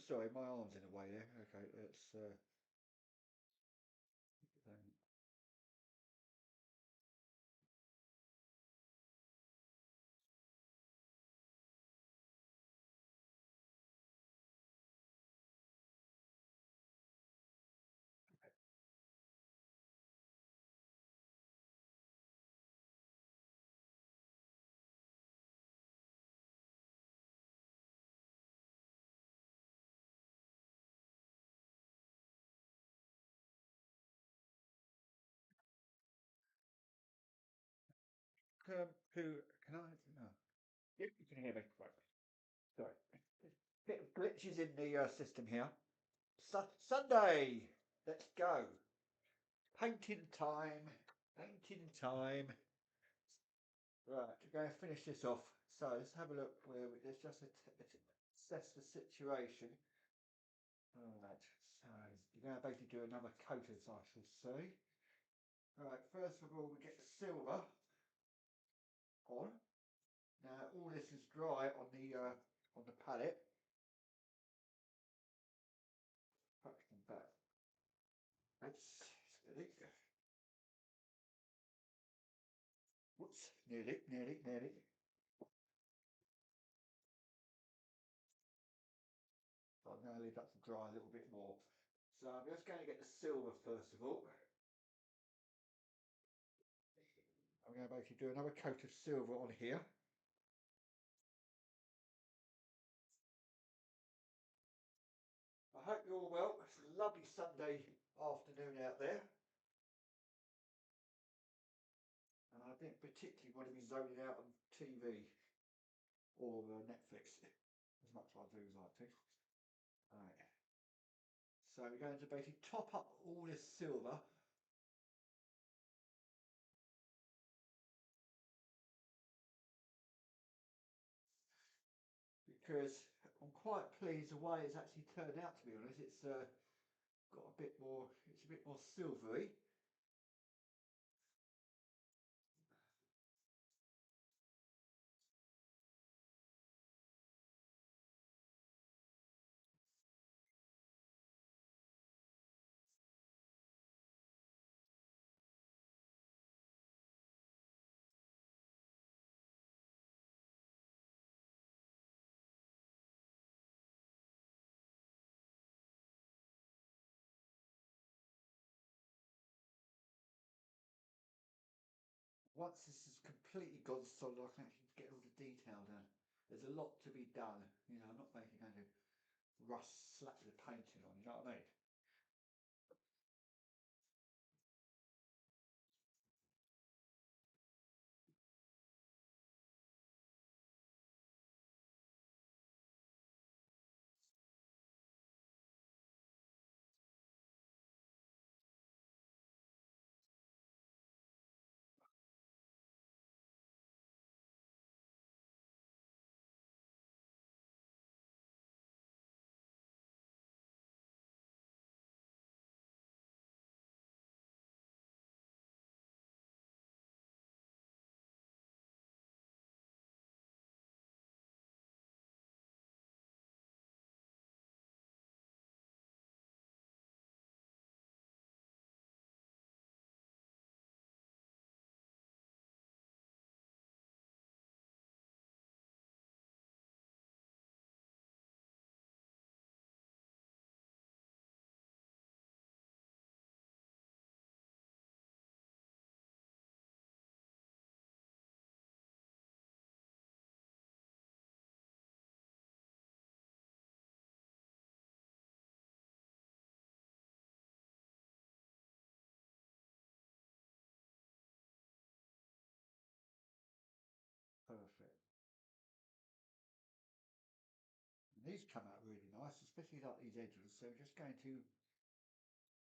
sorry, my arm's in the way there. Okay, let's who can I? No. Yep, you can hear me. Right. Sorry. Bit of glitches in the system here. Sunday. Let's go. Painting time. Painting time. Right, we're going to finish this off. So let's have a look where let's just assess the situation. Alright, so you're going to basically do another coat, as I shall say. Alright, first of all we get the silver on. Now all this is dry on the palette. Front and back. That's steady. Whoops, nearly. So I'm going to leave that to dry a little bit more. So I'm just going to get the silver first of all. I'm going to basically do another coat of silver on here. I hope you're all well. It's a lovely Sunday afternoon out there. And I didn't particularly want to be zoning out on TV or Netflix as much as I do like to. Alright. So we're going to basically top up all this silver. Because I'm quite pleased the way it's actually turned out, to be honest. It's got a bit more, it's a bit more silvery. Once this is completely gone solid, I can actually get all the detail done. There's a lot to be done. You know, I'm not making going to rust slap the painting on, you know what I mean? Perfect. And these come out really nice, especially like these edges. So we're just going to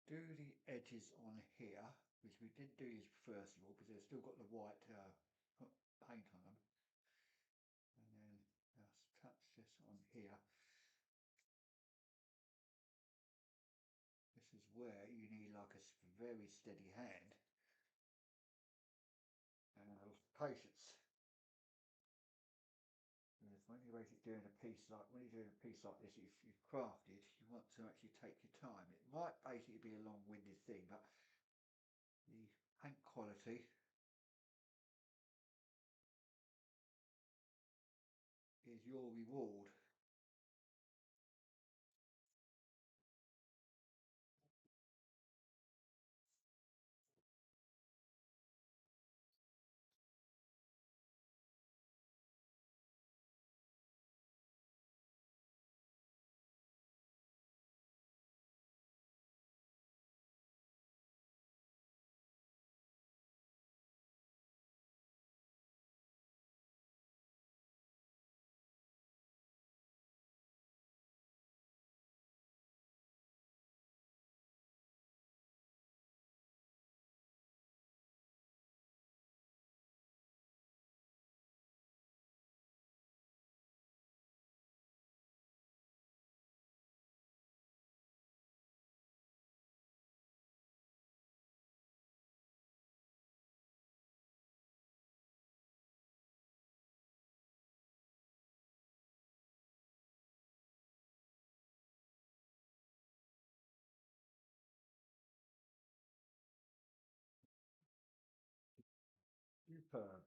do the edges on here, which we didn't do these first of all because they've still got the white paint on them. And then just touch this on here. This is where you need like a very steady hand and a lot of patience. Because when you're basically doing a piece like when you're doing a piece like this, if you've crafted, you want to actually take your time. It might basically be a long-winded thing, but the paint quality is your reward. Superb.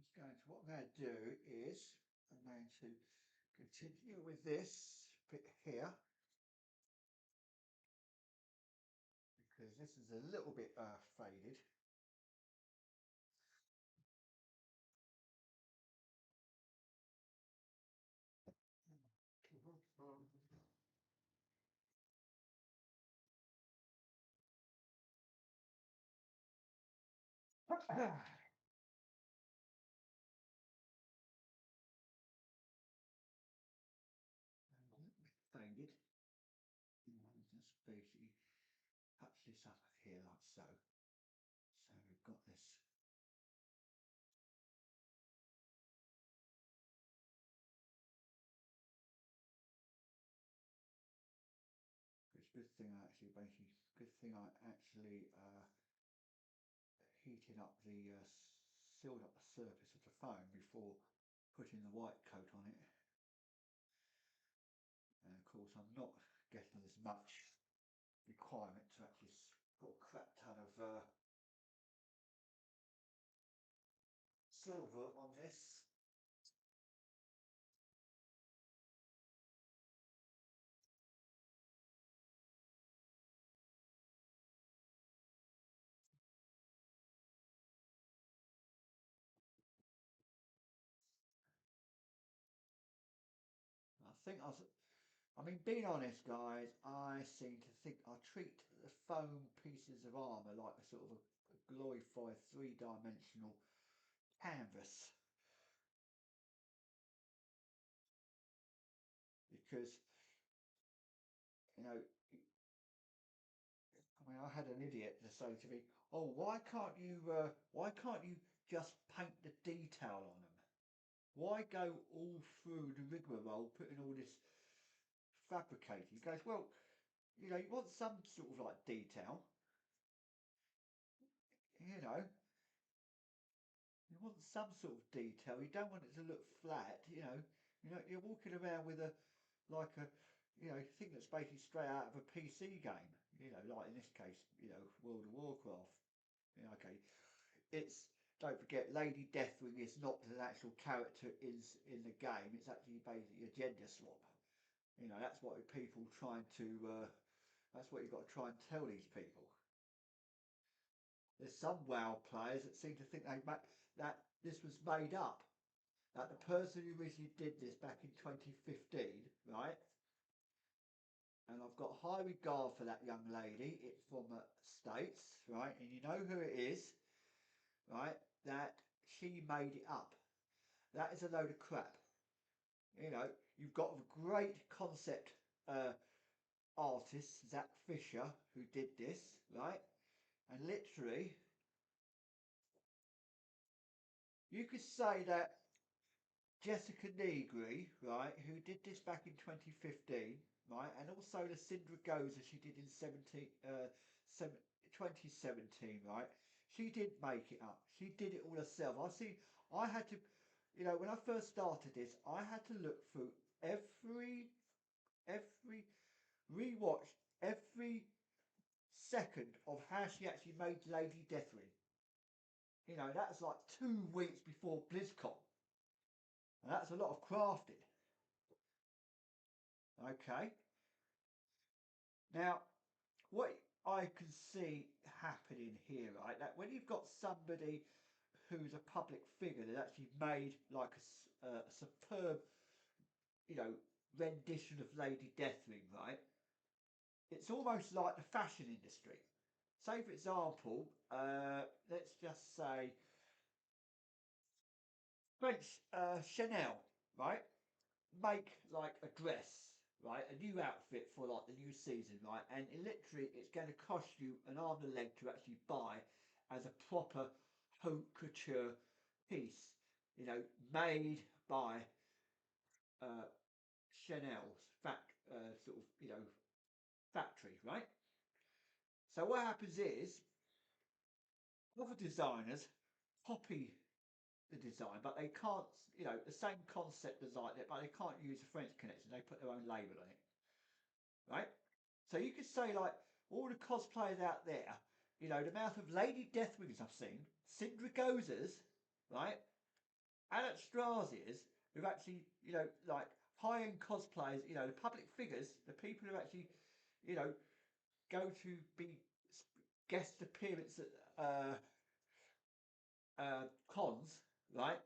Just going to, what I'm going to do is I'm going to continue with this bit here because this is a little bit faded. Faded. And just basically patch this up here like so. So we've got this. It's a good thing I actually heated up sealed up the surface of the foam before putting the white coat on it. And of course I'm not getting as much requirement to actually put a crap ton of silver on this. I mean, being honest, guys, I seem to think I treat the foam pieces of armour like a sort of a glorified three-dimensional canvas. Because, you know, I mean, I had an idiot to say to me, "Oh, why can't you just paint the detail on them? Why go all through the rigmarole putting all this fabricating?" He goes, "Well, you know, you want some sort of like detail, you know, you want some sort of detail. You don't want it to look flat, you know. You're walking around with a like a thing that's basically straight out of a PC game. Like in this case, World of Warcraft. Okay, it's don't forget, Lady Deathwing is not an actual character in the game. It's actually basically a gender swap. That's what people trying to. That's what you've got to try and tell these people. There's some WoW players that seem to think that this was made up. That the person who originally did this back in 2015, right? And I've got high regard for that young lady. It's from the States, right? And you know who it is, right? That she made it up. That is a load of crap. You've got a great concept artist, Zach Fisher, who did this, right? And literally, you could say that Jessica Negri, right, who did this back in 2015, right, and also the Syndra Goza she did in 2017, right, she didn't make it up. She did it all herself. I had to, when I first started this, I had to look through every, rewatch every second of how she actually made Lady Deathwing. That was like 2 weeks before BlizzCon. And that's a lot of crafting. Okay. Now, what I can see happening here, right, that when you've got somebody who's a public figure that actually made like a superb, rendition of Lady Deathwing, right, it's almost like the fashion industry. Say, for example, let's just say French Chanel, right? Make like a dress, right? A new outfit for like the new season, right? And literally it's going to cost you an arm and a leg to actually buy as a proper haute couture piece, made by uh, Chanel's factory, right? So what happens is other designers copy the design, but they can't, the same concept design it, but they can't use the French connection. They put their own label on it, right? So you could say like all the cosplayers out there, the amount of Lady Deathwings I've seen, Syndra Gozas, right, Alex Strasias, who've actually, like high-end cosplayers, the public figures, the people who actually, go to be guest appearance at cons, right?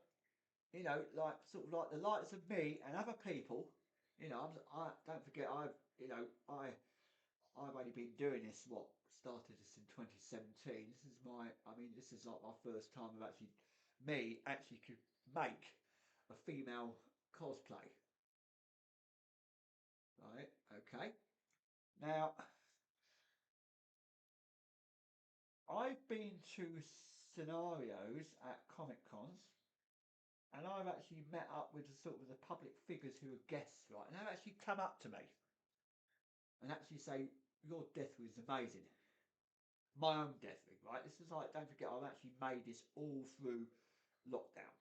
Like sort of like the likes of me and other people. I don't forget I've only been doing this. What started this in 2017. This is like my first time of actually could make a female cosplay. Right? Okay. Now I've been to scenarios at Comic Cons and I've actually met up with the public figures who are guests, right? And they've actually come up to me and actually say, "Your death was amazing." My own death ring, right? This is like, don't forget, I've actually made this all through lockdown.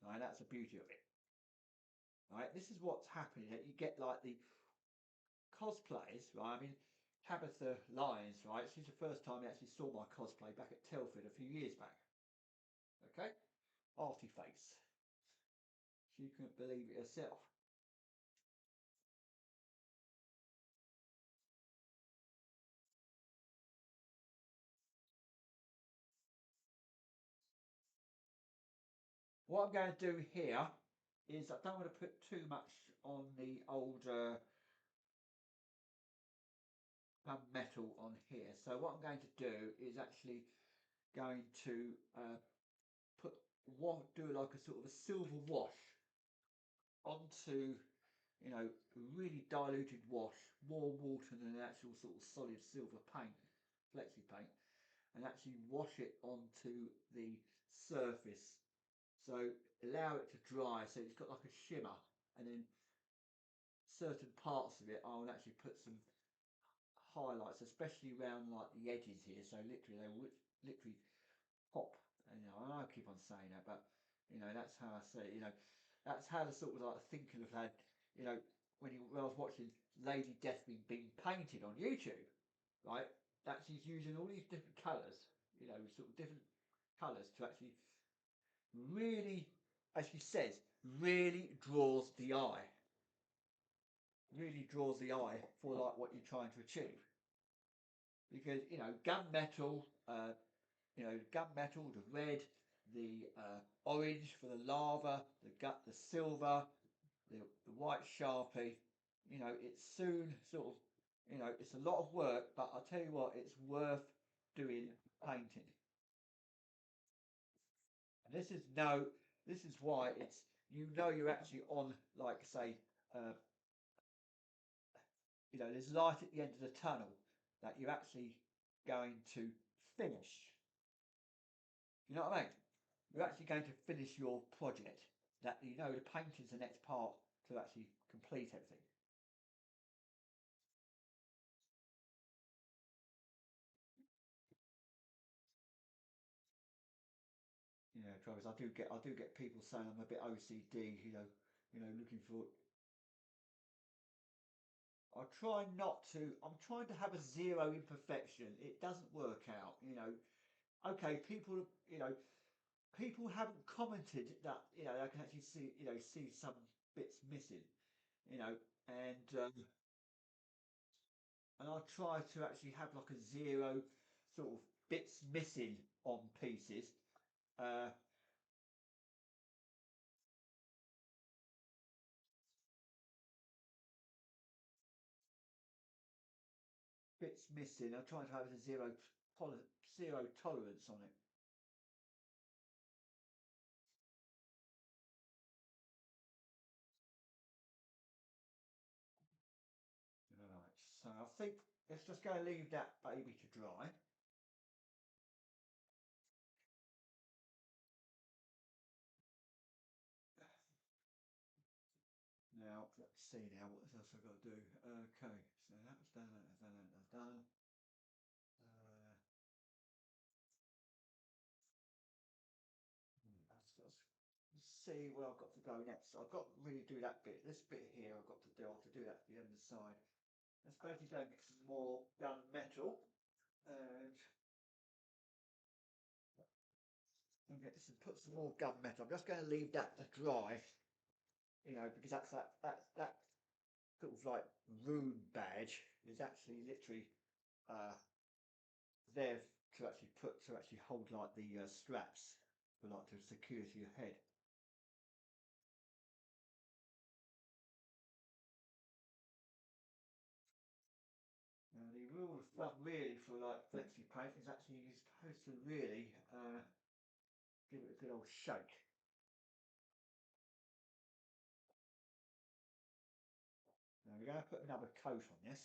Right? That's the beauty of it. Right? This is what's happening. That you get like the cosplayers, right? Tabitha Lyons, right? She's the first time I actually saw my cosplay back at Telford a few years back. Okay? Arty face. She couldn't believe it herself. What I'm going to do here is I don't want to put too much on the older metal on here. So what I'm going to do is actually going to do like a sort of a silver wash onto really diluted wash, more water than an actual sort of solid silver paint, flexi paint, and actually wash it onto the surface. So allow it to dry so it's got like a shimmer, and then certain parts of it I will actually put some highlights, especially around like the edges here. So literally they would literally pop. And, and I keep on saying that, but that's how I see it. That's how the sort of like thinking of had, when I was watching Lady Deathwing being painted on YouTube, right? That she's using all these different colours, sort of different colours to actually really, as she says, really draws the eye. Really draws the eye for like what you're trying to achieve. Because gunmetal, gunmetal, the red, the orange for the lava, the silver, the white sharpie. It's soon sort of, it's a lot of work, but I'll tell you what, it's worth doing painting. And this is why it's you're actually on, like say, there's light at the end of the tunnel that you're actually going to finish. You know what I mean? You're actually going to finish your project. That the painting's the next part to actually complete everything. Travis, I do get people saying I'm a bit OCD. Looking for. I try not to. I'm trying to have a zero imperfection. It doesn't work out. Okay, people haven't commented that they can actually see some bits missing. You know, and um, and I try to actually have like a zero sort of bits missing on pieces. Uh, Bits missing. I try to have a zero tolerance on it. Right. So I think let's just go and leave that baby to dry. Now let's see now what else I've got to do. Okay, so that's done. That's done. Uh, let's see where I've got to go next. I've got to really do that bit. This bit here I've got to do. I have to do that at the other side. Let's basically go and get some more gun metal and get this and put some more gun metal. I'm just going to leave that to dry, because that sort of like rune badge is actually literally uh, there to actually hold like the straps for like to secure to your head. Now the rule of thumb really for like flexi paint is actually you're supposed to really give it a good old shake. Now we're going to put another coat on this.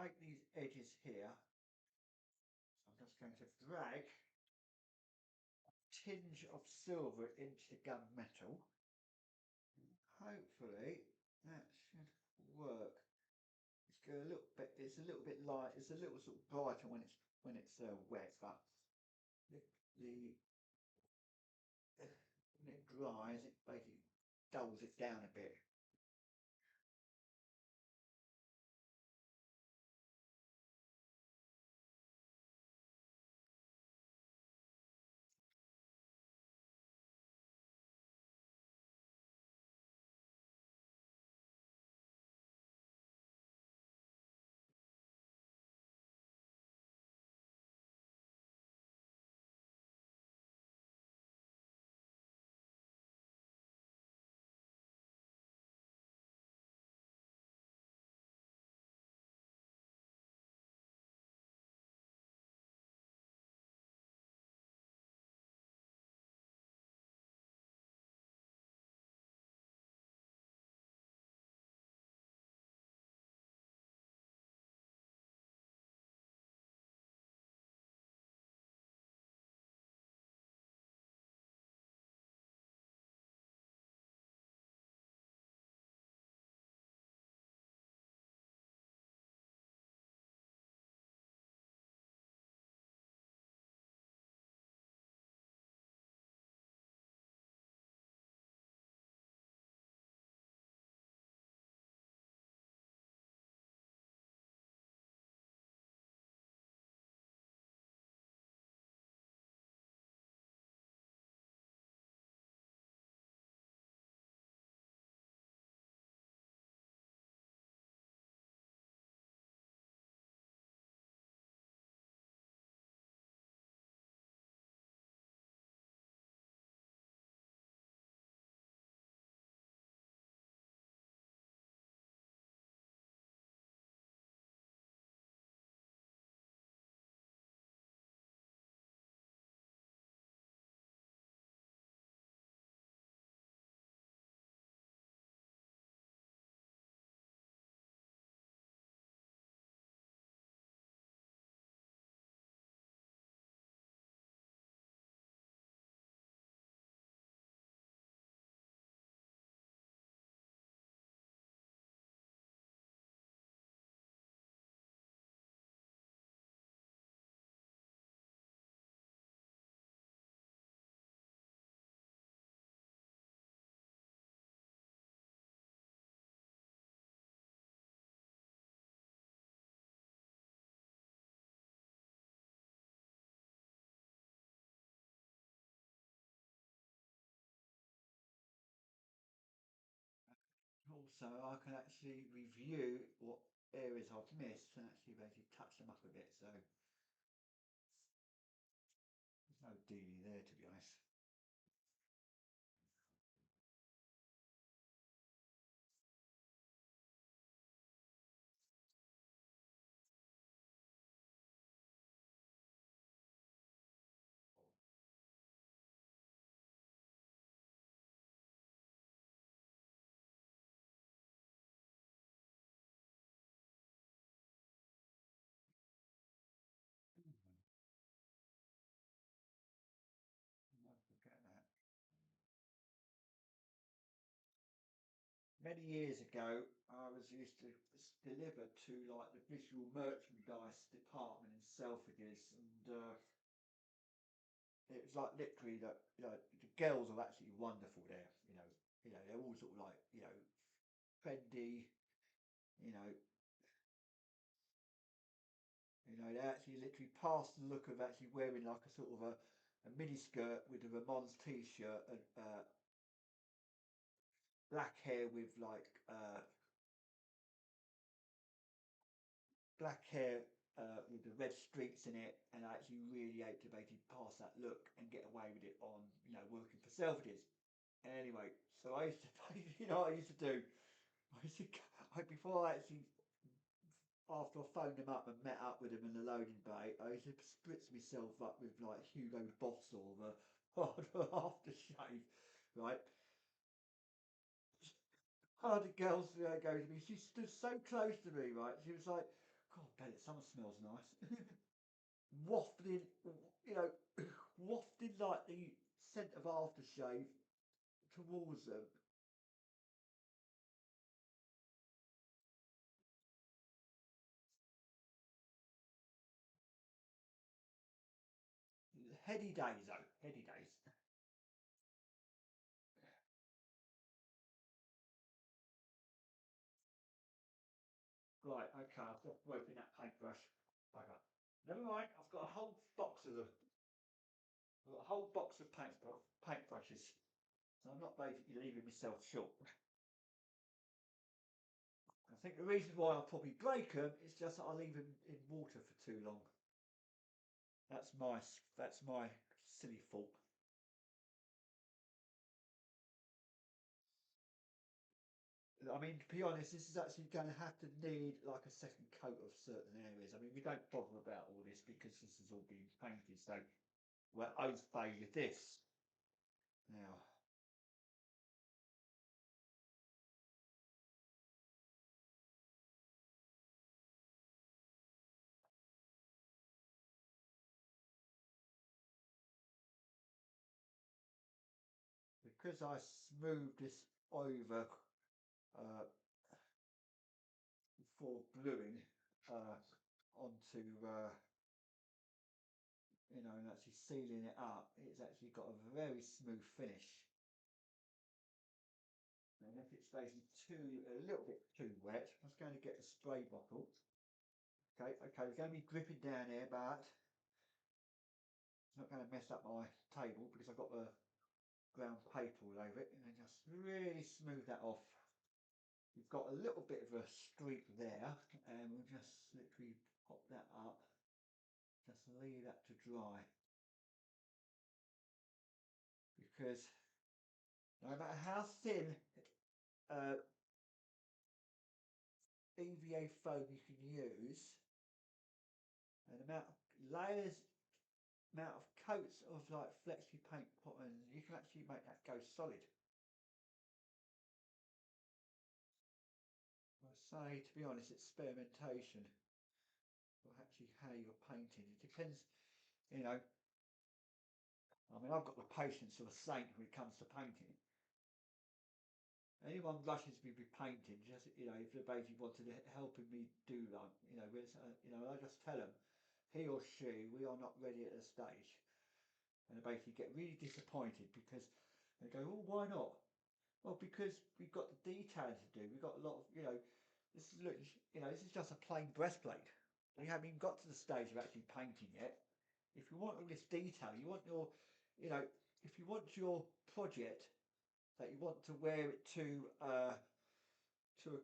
make these edges here, I'm just going to drag a tinge of silver into the gunmetal. Hopefully that should work. It's a little bit. It's a little bit light. It's a little sort of brighter when it's wet, but the when it dries, it basically dulls it down a bit. Also, I can actually review what areas I've missed and actually basically touch them up a bit. So there's no dealie there, to be honest. Don't forget that. Many years ago, I was used to deliver to like the visual merchandise department in Selfridges, and it was like literally that. You know, the girls are actually wonderful there. They're all sort of like trendy. You know, they actually literally passed the look of actually wearing like a sort of a mini skirt with a Ramones t-shirt and black hair with like black hair with the red streaks in it, and I actually really hate to basically pass that look and get away with it on, working for Selfridges. Anyway, so I used to, what I used to do? I used to, before I actually, after I phoned them up and met up with them in the loading bay, I used to spritz myself up with like Hugo Boss or the aftershave, right? One of the girls go to me, she stood so close to me, right? She was like, God, bet it, summer smells nice. Wafting, you know, wafting like the scent of aftershave towards them. Heady days, though. Heady days. Right, okay, I've got to open that paintbrush. Okay. Never mind, I've got a whole box of them. I've got a whole box of paintbrushes. So I'm not basically leaving myself short. I think the reason why I'll probably break them is just that I leave them in water for too long. That's my silly fault. I mean, to be honest, this is actually going to have to need like a second coat of certain areas. I mean, we don't bother about all this because this has all been painted. So we're okay with this now. Because I smoothed this over uh, before gluing uh, onto, and actually sealing it up, it's actually got a very smooth finish. And if it stays a little bit too wet, I'm just going to get the spray bottle. Okay, we're going to be gripping down here, but it's not going to mess up my table because I've got the brown paper all over it, and then just really smooth that off. You've got a little bit of a streak there, and we'll just literally pop that up. Just leave that to dry. Because no matter how thin uh, EVA foam you can use, and the amount of layers, amount of coats of like flexi paint put on, you can actually make that go solid. I say, to be honest, experimentation for actually how you're painting. It depends, you know. I mean, I've got the patience of a saint when it comes to painting. Anyone rushes me with painting, just if they basically wanted to helping me do that, I just tell them, he or she, we are not ready at this stage, and they basically get really disappointed because they go, "Oh, why not?" Well, because we've got the detailing to do. We've got a lot of, this is look, this is just a plain breastplate. We haven't even got to the stage of actually painting yet. If you want all this detail, you want your, you know, if you want your project that you want to wear it to a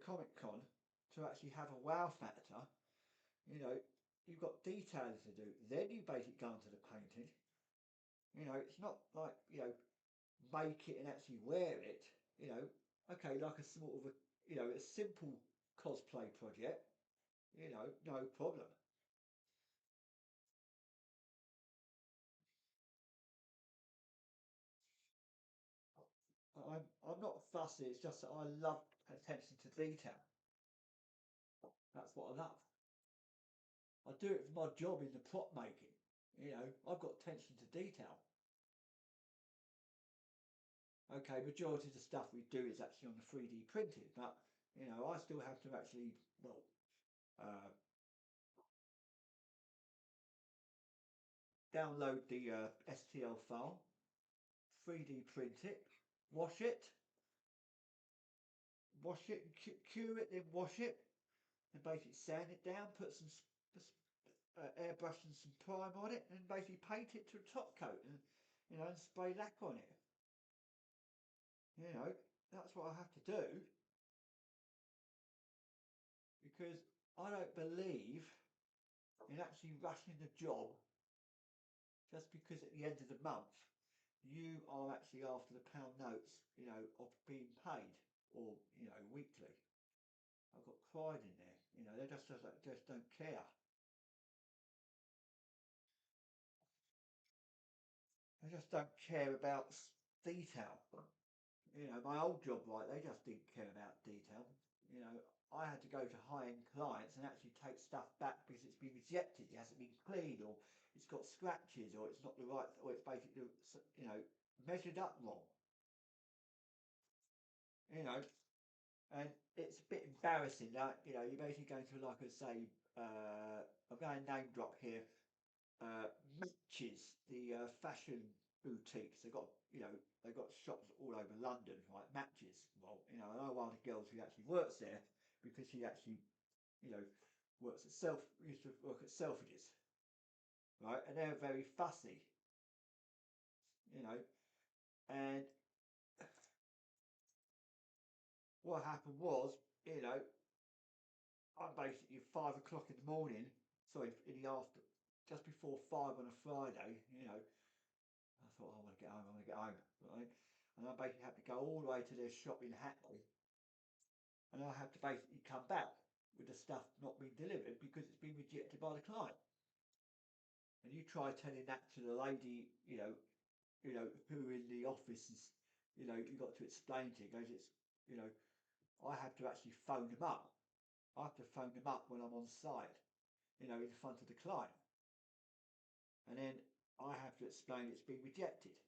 Comic Con to actually have a wow factor, you know, you've got detailing to do. Then you basically go into the painting. It's not like, make it and actually wear it, okay, like a sort of a simple cosplay project, no problem. I'm not fussy, it's just that I love attention to detail. That's what I love. I do it for my job in the prop making. I've got attention to detail. Okay, majority of the stuff we do is actually on the 3D printed, but I still have to actually, well, uh, download the STL file, 3D print it, wash it, cure it, then wash it, and basically sand it down, put some airbrush and some prime on it, and basically paint it to a top coat, and and spray lack on it. That's what I have to do because I don't believe in actually rushing the job just because at the end of the month you are actually after the pound notes, of being paid or weekly. I've got pride in there. They just don't care. They just don't care about detail. My old job, right? They just didn't care about detail. You know, I had to go to high-end clients and actually take stuff back because it's been rejected. It hasn't been cleaned, or it's got scratches, or it's not the right, or it's basically measured up wrong. You know, and it's a bit embarrassing. Like you're basically going to, like I say, I'm going to name drop here. Matches, the fashion boutiques. They've got shops all over London, right? Matches. Well, I know one of the girls who actually works there because she actually, you know, used to work at Selfridges, right? And they're very fussy, you know. And what happened was, I'm basically 5 o'clock in the morning, sorry, in the after, just before 5 on a Friday, I thought, I want to get home, I want to get home, right? And I basically had to go all the way to their shop in Hackney, and I had to basically come back with the stuff not being delivered because it's been rejected by the client. And you try telling that to the lady, who in the office is, you got to explain to, goes, you know, I have to actually phone them up. I have to phone them up when I'm on site, in front of the client. And then I have to explain it's been rejected.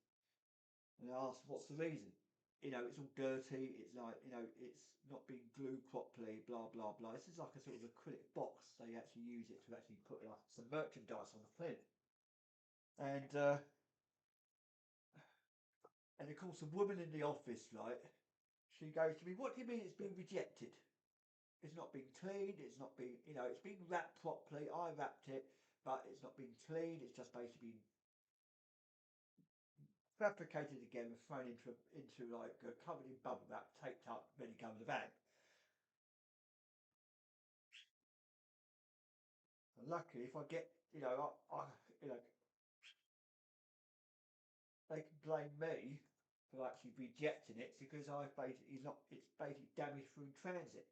And I ask, what's the reason? It's all dirty, it's like, it's not being glued properly, blah, blah, blah. This is like a sort of acrylic box. They actually use it to actually put like some merchandise on the print. And of course, the woman in the office, right, she goes to me, what do you mean it's been rejected? It's not been cleaned, it's not been, it's been wrapped properly. I wrapped it, but it's not been cleaned. It's just basically been fabricated again and thrown into like covered in bubble wrap, taped up, ready to go in the van. And luckily, if I get, they can blame me for actually rejecting it because I basically not. It's basically damaged through transit.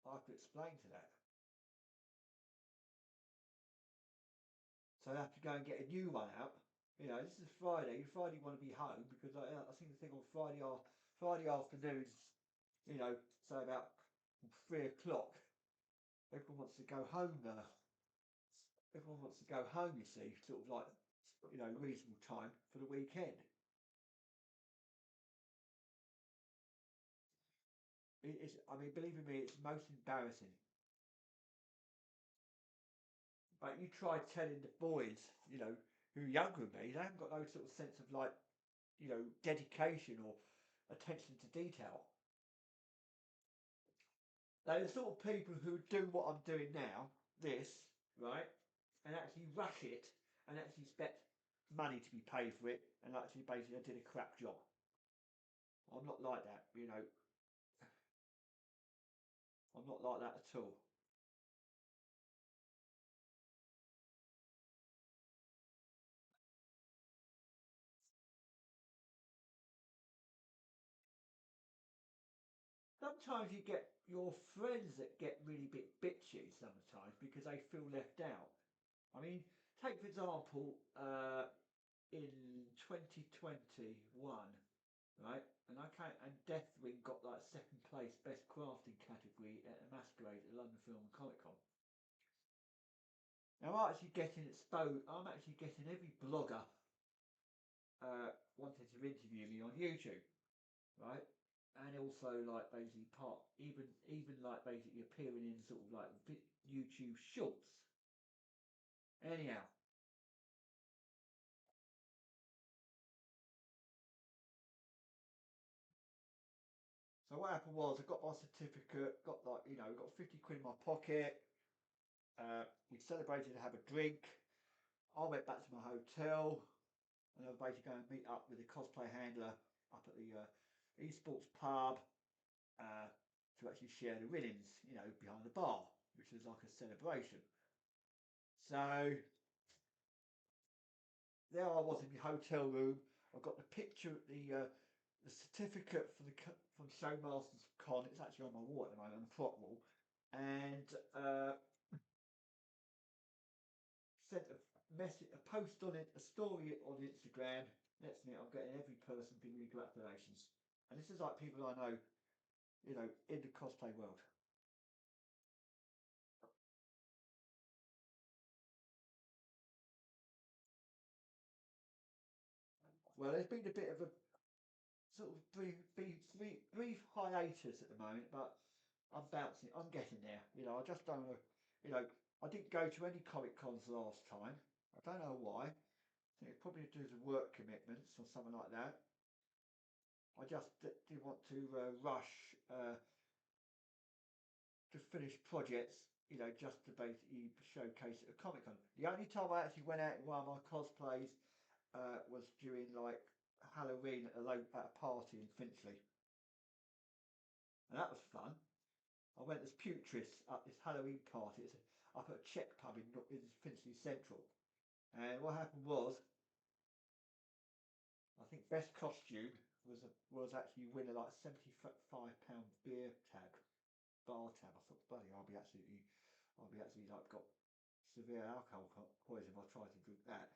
I have to explain to that, so I have to go and get a new one out. This is Friday. Friday, you want to be home because I think the thing on Friday afternoons, so about 3 o'clock, everyone wants to go home now. Everyone wants to go home, you see, sort of like, reasonable time for the weekend. I mean, believe me, it's most embarrassing. But you try telling the boys, who are younger than me, they haven't got no sort of sense of like, dedication or attention to detail. They're the sort of people who do what I'm doing now, this, right, and actually rush it and actually expect money to be paid for it and actually basically I did a crap job. I'm not like that, I'm not like that at all. Sometimes you get your friends that get really bit bitchy sometimes because they feel left out. I mean, take for example, in 2021, right? And Deathwing got like second place best crafting category at a masquerade at the London Film and Comic Con. Now I'm actually getting every blogger wanted to interview me on YouTube, right? And also like basically even like basically appearing in sort of like YouTube shorts. Anyhow, so what happened was I got my certificate, got like got 50 quid in my pocket. We celebrated to have a drink. I went back to my hotel and I was basically going to meet up with the cosplay handler up at the esports pub uh, to actually share the winnings, behind the bar, which was like a celebration. So there I was in the hotel room. I got the picture, the certificate for from Showmasters Con. It's actually on my wall at the moment, on the prop wall, and sent a message, a post on it, a story on Instagram. Next minute, I'm getting every person giving me congratulations, and this is like people I know, in the cosplay world. Well, there's been a bit of a sort of brief hiatus at the moment, but I'm bouncing. I'm getting there. I just don't. I didn't go to any comic cons last time. I don't know why. I think it's probably due to work commitments or something like that. I just didn't want to rush to finish projects. Just to basically showcase at a comic con. The only time I actually went out in one of my cosplays was during like Halloween at a party in Finchley, and that was fun. I went as Putris at this Halloween party. It's up at a Czech pub in Finchley Central. And what happened was, I think best costume was actually winning like £75 bar tab. I thought, bloody, I'll be absolutely like got severe alcohol poison if I tried to drink that.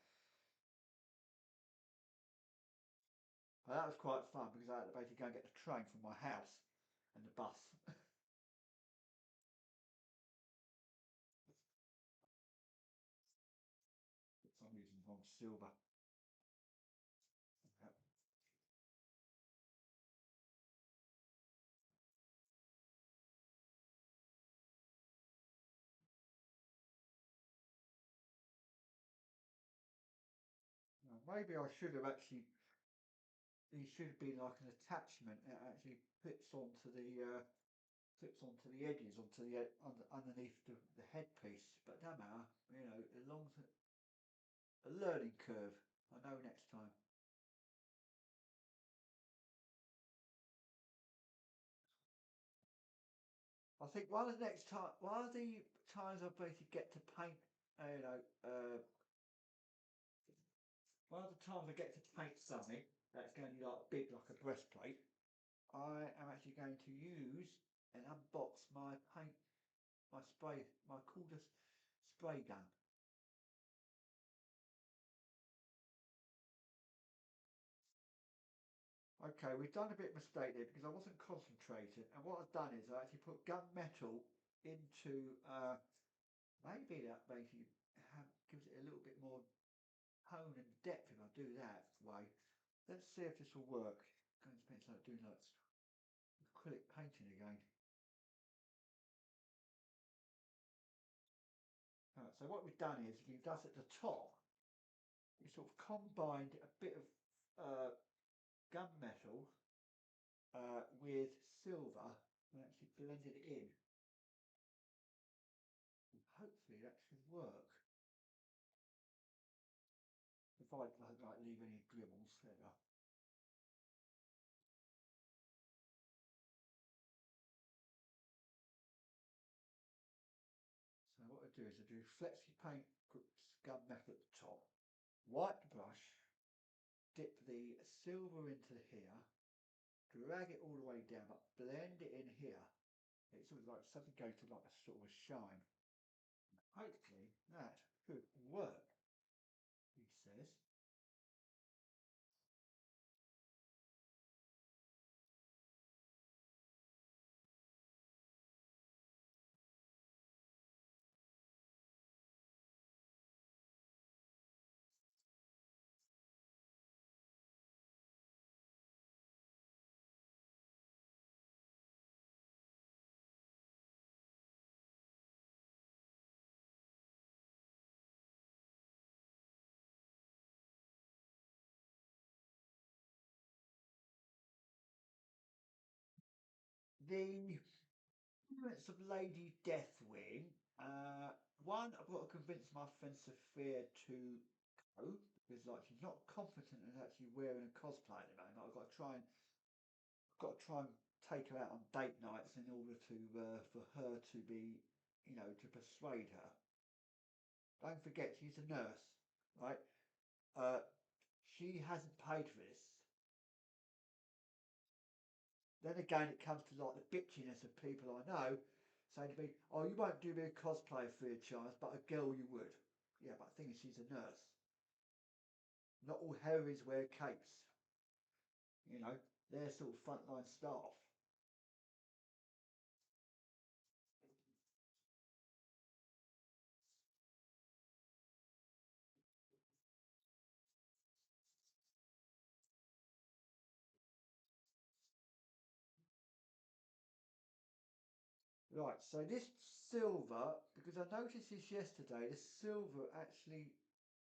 But that was quite fun because I had to basically go and get the train from my house and the bus. For some reason, wrong silver. Yep. Maybe I should have actually. It should have been like an attachment. It actually clips onto the edges, onto underneath the headpiece. But no matter, as long as a learning curve. I know next time. I think one of the times I basically get to paint, one of the times I get to paint something that's going to be like big, like a breastplate. I am actually going to use and unbox my coolest spray gun. Okay, we've done a bit of mistake there because I wasn't concentrating, and what I've done is I actually put gunmetal into maybe that basically gives it a little bit more tone and depth if I do that way. Let's see if this will work. Going to spend like doing like acrylic painting again. Right, so what we've done is we've done at the top, we sort of combined a bit of gunmetal with silver and actually blended it in. And hopefully that should work. If I don't like leave any dribbles there. So what I do is I do flexi paint, put gunmetal at the top, wipe the brush, dip the silver into here, drag it all the way down, but blend it in here. It's sort of like something going to like a sort of a shine. Hopefully that could work, he says. The appearance of Lady Deathwing. One, I've got to convince my friend Sophia to go because like she's not confident in actually wearing a cosplay at the moment. I've got to try and take her out on date nights in order to for her to be, to persuade her. Don't forget, she's a nurse, right? Uh, she hasn't paid for this. Then again, it comes to like the bitchiness of people I know saying to me, "Oh, you won't do me a cosplay free of charge, but a girl you would." Yeah, but the thing is, she's a nurse. Not all heroines wear capes. They're sort of frontline staff. Right, so this silver, because I noticed this yesterday, the silver actually,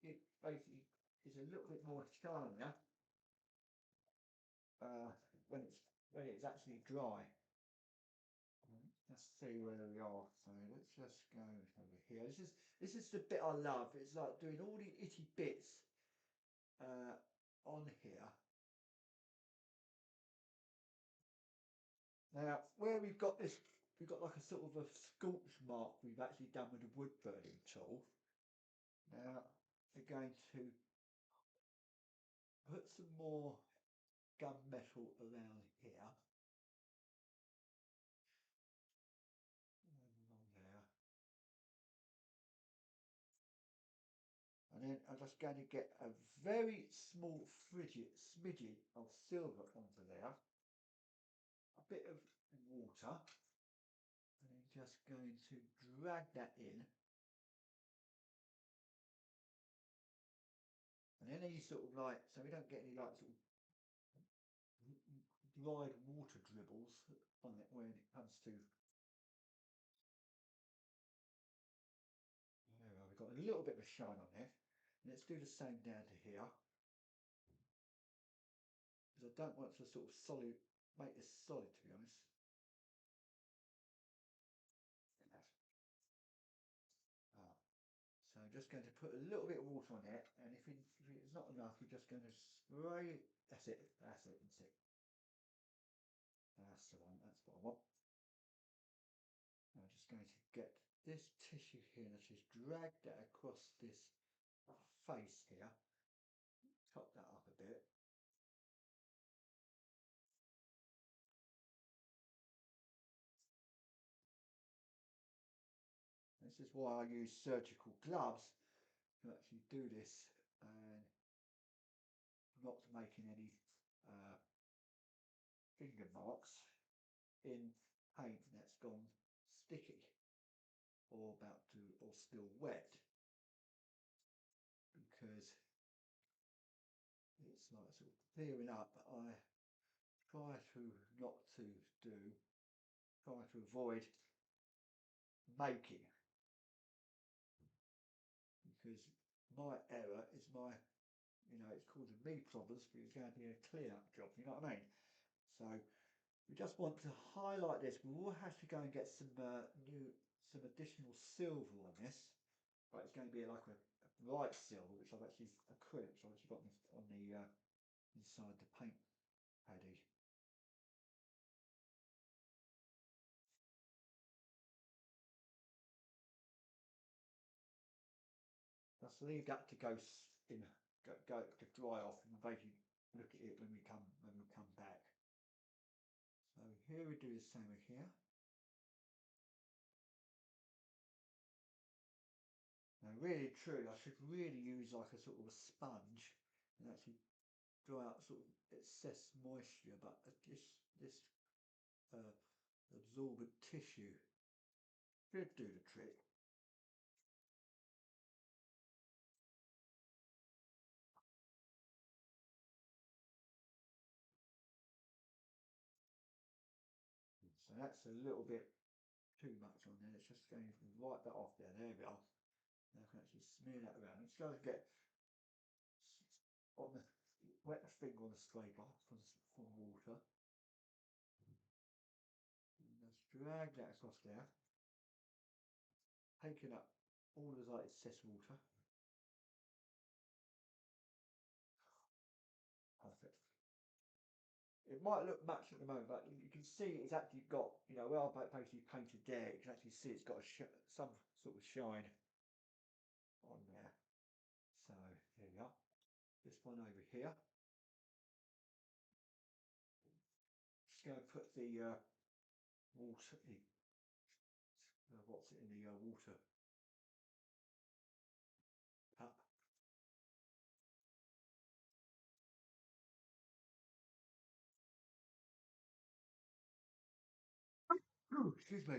it basically is a little bit more shinier uh, when it's actually dry. Let's see where we are. So let's just go over here. This is the bit I love. It's like doing all the itty bits on here. Now, where we've got this, we've got like a sort of a scorch mark we've actually done with a wood burning tool. Now, we're going to put some more gunmetal around here. Along there. And then I'm just going to get a very small smidgen of silver onto there. A bit of water. And then just going to drag that in. And then these sort of like, so we don't get any like sort of dried water dribbles on it when it comes to. There we've got a little bit of a shine on there. Let's do the same down to here. Because I don't want to sort of make this solid, to be honest. So I'm just going to put a little bit of water on it, and if it's not enough, we're just going to spray. That's it. That's it. That's it. That's the one. That's what I want. I'm just going to get this tissue here, and just drag that across this face here. Top that up a bit. This is why I use surgical gloves to actually do this, and not making any finger marks in paint that's gone sticky or still wet, because it's like sort of clearing up. I try to avoid making, because my error is it's causing me problems, but it's going to be a clear up job, you know what I mean? So we just want to highlight this. We will have to go and get some additional silver on this, but it's going to be like a bright silver, which I've actually acrylic, which I've actually got on the inside the paint paddy. Just leave that to go to dry off, and basically look at it when we come back. So here we do the same here. Now, really true, I should really use like a sort of a sponge and actually dry out sort of excess moisture, but this absorbent tissue should do the trick. So that's a little bit too much on there. It's just going to wipe that off there. There we are. Now I can actually smear that around. It's going to get on the wet the finger on the scraper from water. And just drag that across there, taking up all the like excess water. Perfect. It might look much at the moment, but you can see it's actually got, where I've basically painted there, you can actually see it's got some sort of shine on there. So here we are. This one over here. Just going to put the water in. What's it in the water cup? Ooh, excuse me.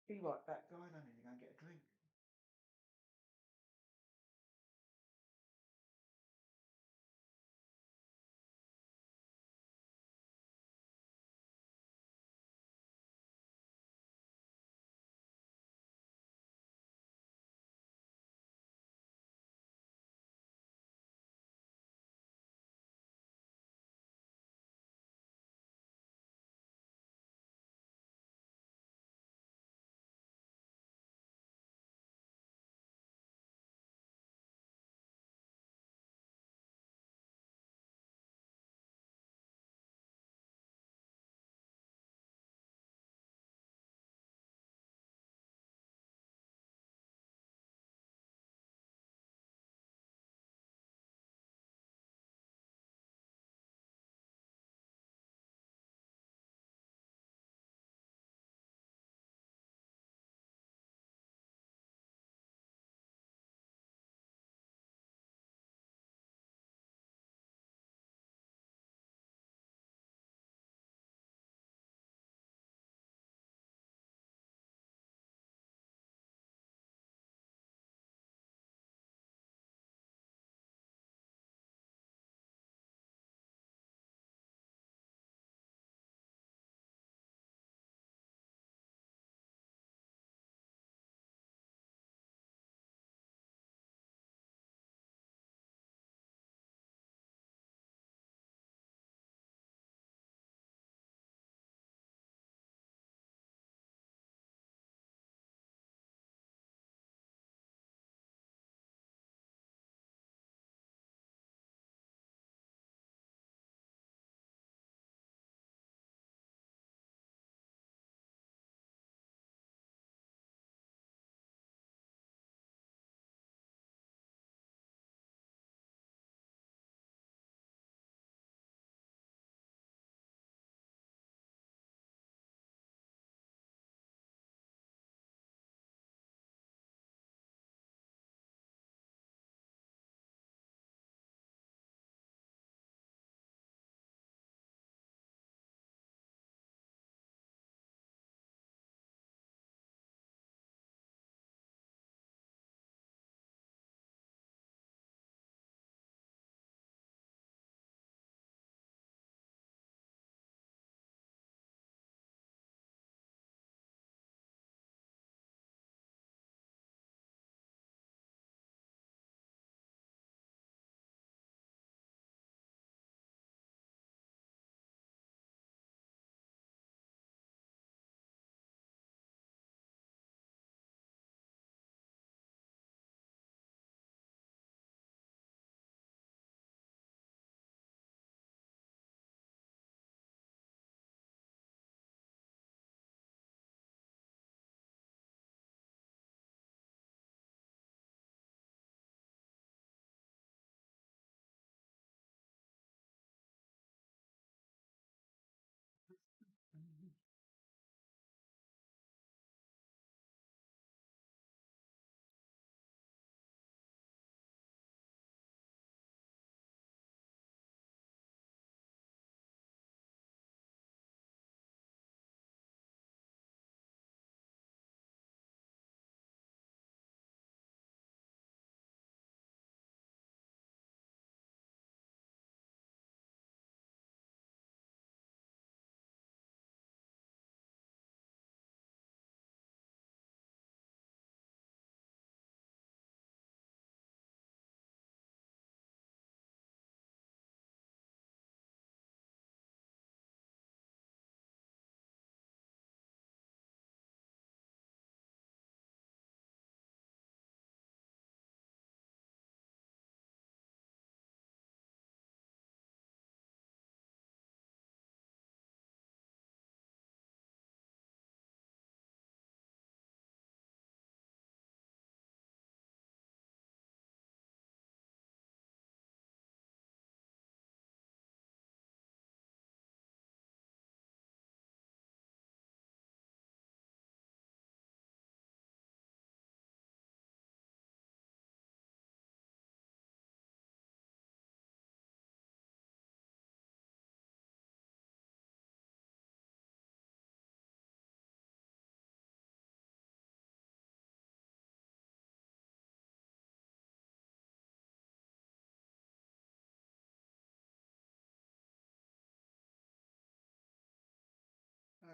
Be right back, guys. I need to go and get a drink.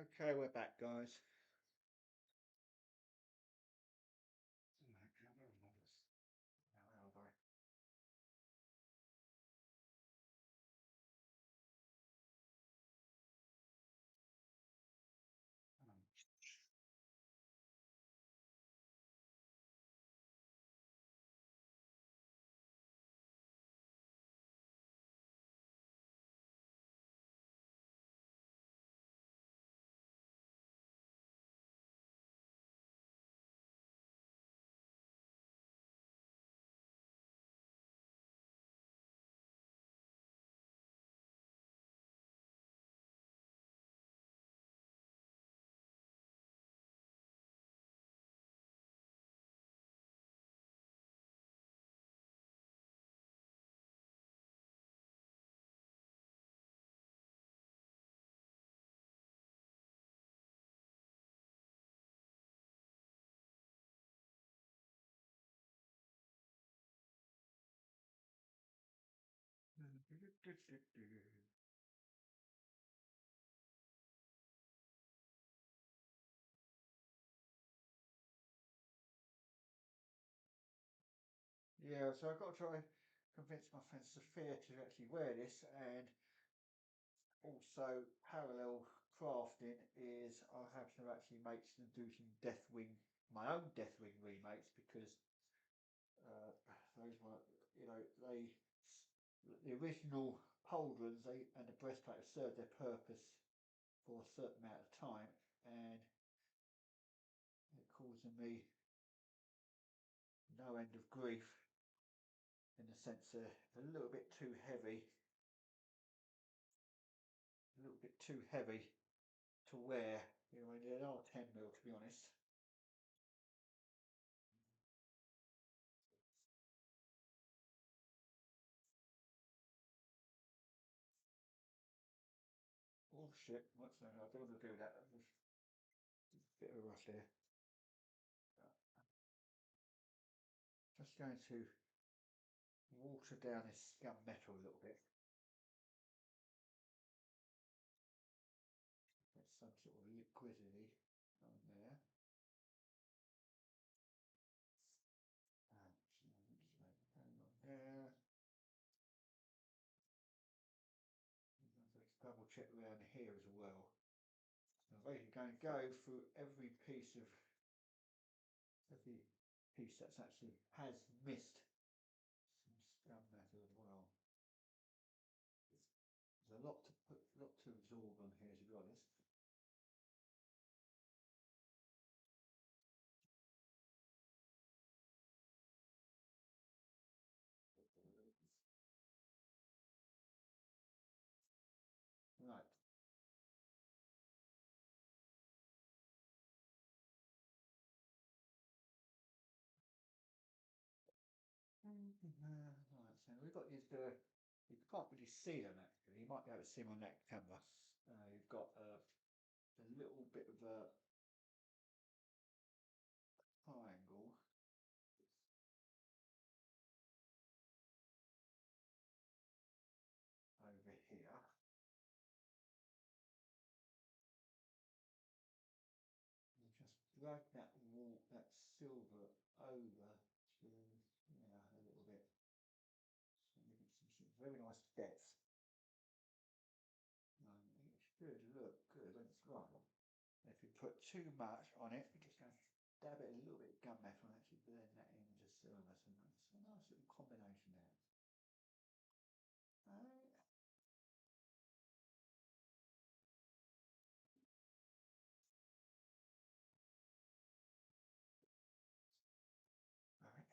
Okay, we're back, guys. Now, where am I? Yeah, so I've got to try and convince my friend Sophia to actually wear this, and also parallel crafting is I have to actually make some do some Deathwing, my own Deathwing remakes because uh, those were, the original pauldrons and the breastplate have served their purpose for a certain amount of time, and it causing me no end of grief in the sense that a little bit too heavy, a little bit too heavy to wear. You know, they are 10 mil to be honest. Oh shit! What's that? I don't want to do that. There's a bit of a rush there. Just going to water down this scum metal a little bit. Get some sort of liquidity on there. And on there. Let's double check around here as well. So I'm basically going to go through every piece that's actually has missed some scum metal as well. There's a lot to absorb on here to be honest. Right. Right, so we've got these, you can't really see them actually, you might be able to see them on that camera. You've got a little bit of a triangle over here. You just drag that silver over to, yeah, a little bit. So you get some very nice depth. It should look good when it's right. If you put too much on it, you just going to dab it a little bit of gunmetal and actually blend that in with just silver. So it's a nice little combination there. Right. Right.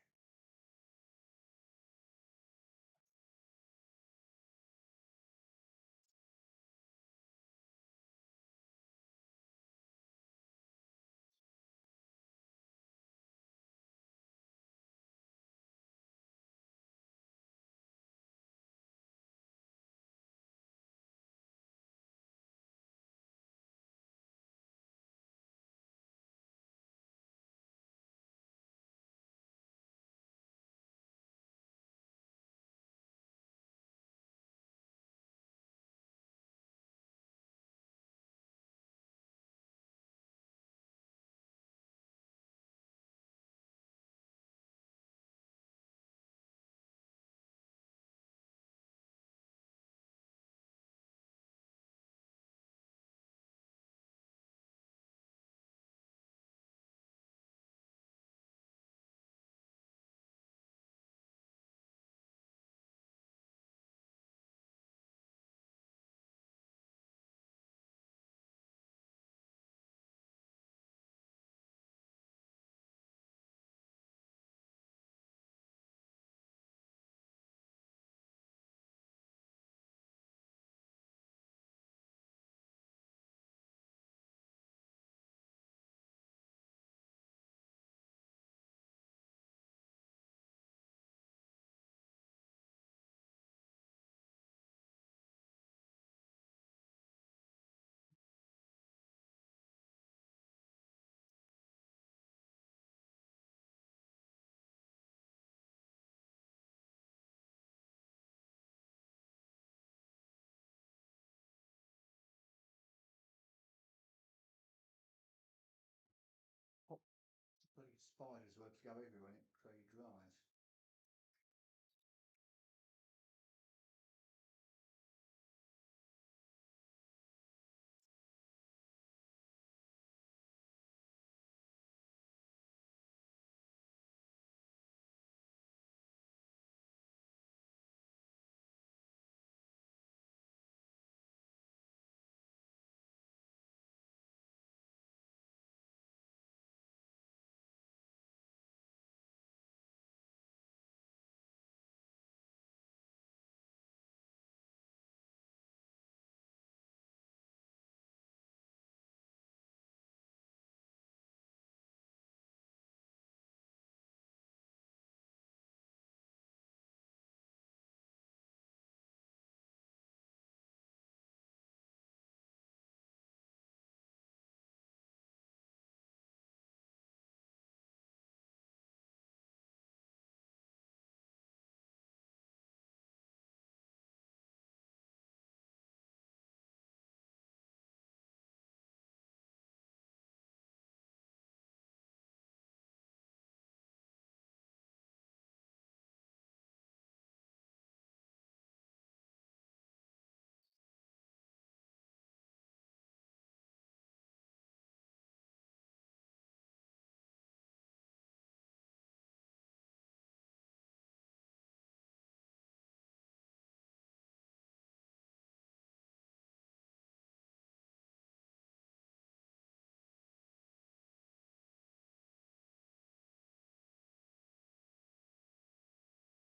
spiders' webs go everywhere and it really dries.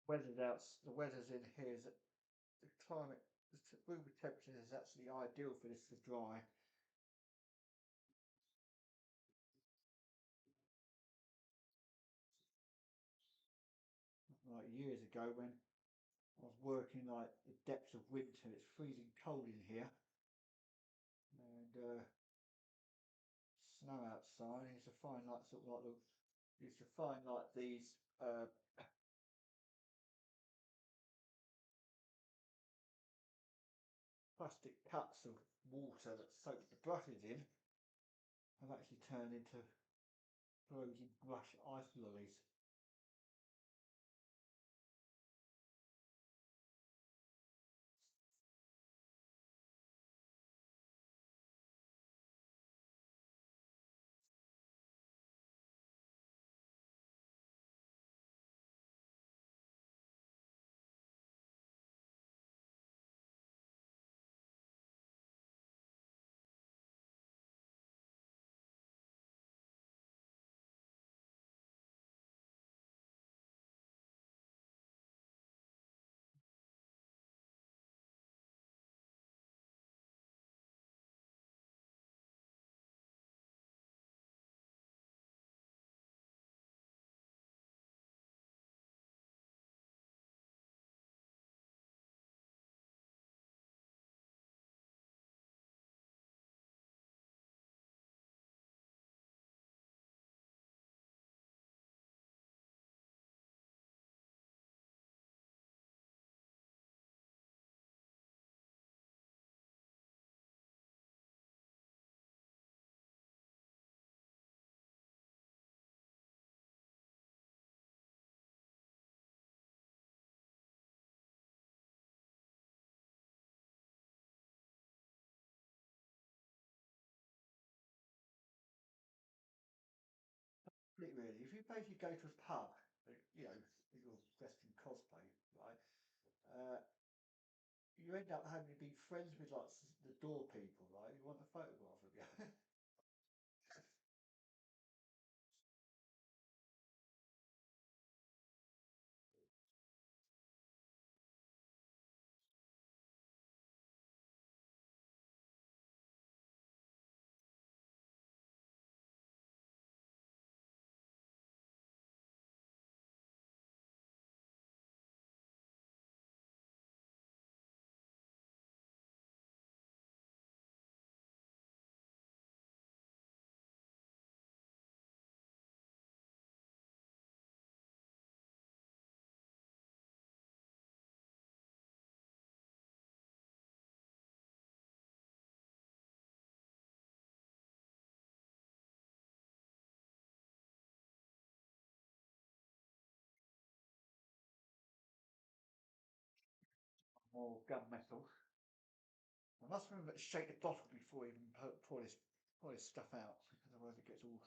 The weather's in here is that the climate, room temperature is actually ideal for this to dry. Like years ago when I was working like the depths of winter, it's freezing cold in here, and snow outside. I used to find like sort of like used to find like these plastic cups of water that soaked the brushes in have actually turned into frozen brush ice lollies. Really, if you basically go to a pub, you know, you're dressed in cosplay, right? Uh, you end up having to be friends with like the door people, right? You want a photograph of you. more gunmetal. I must remember to shake the bottle before you even pour this stuff out, because otherwise it gets all.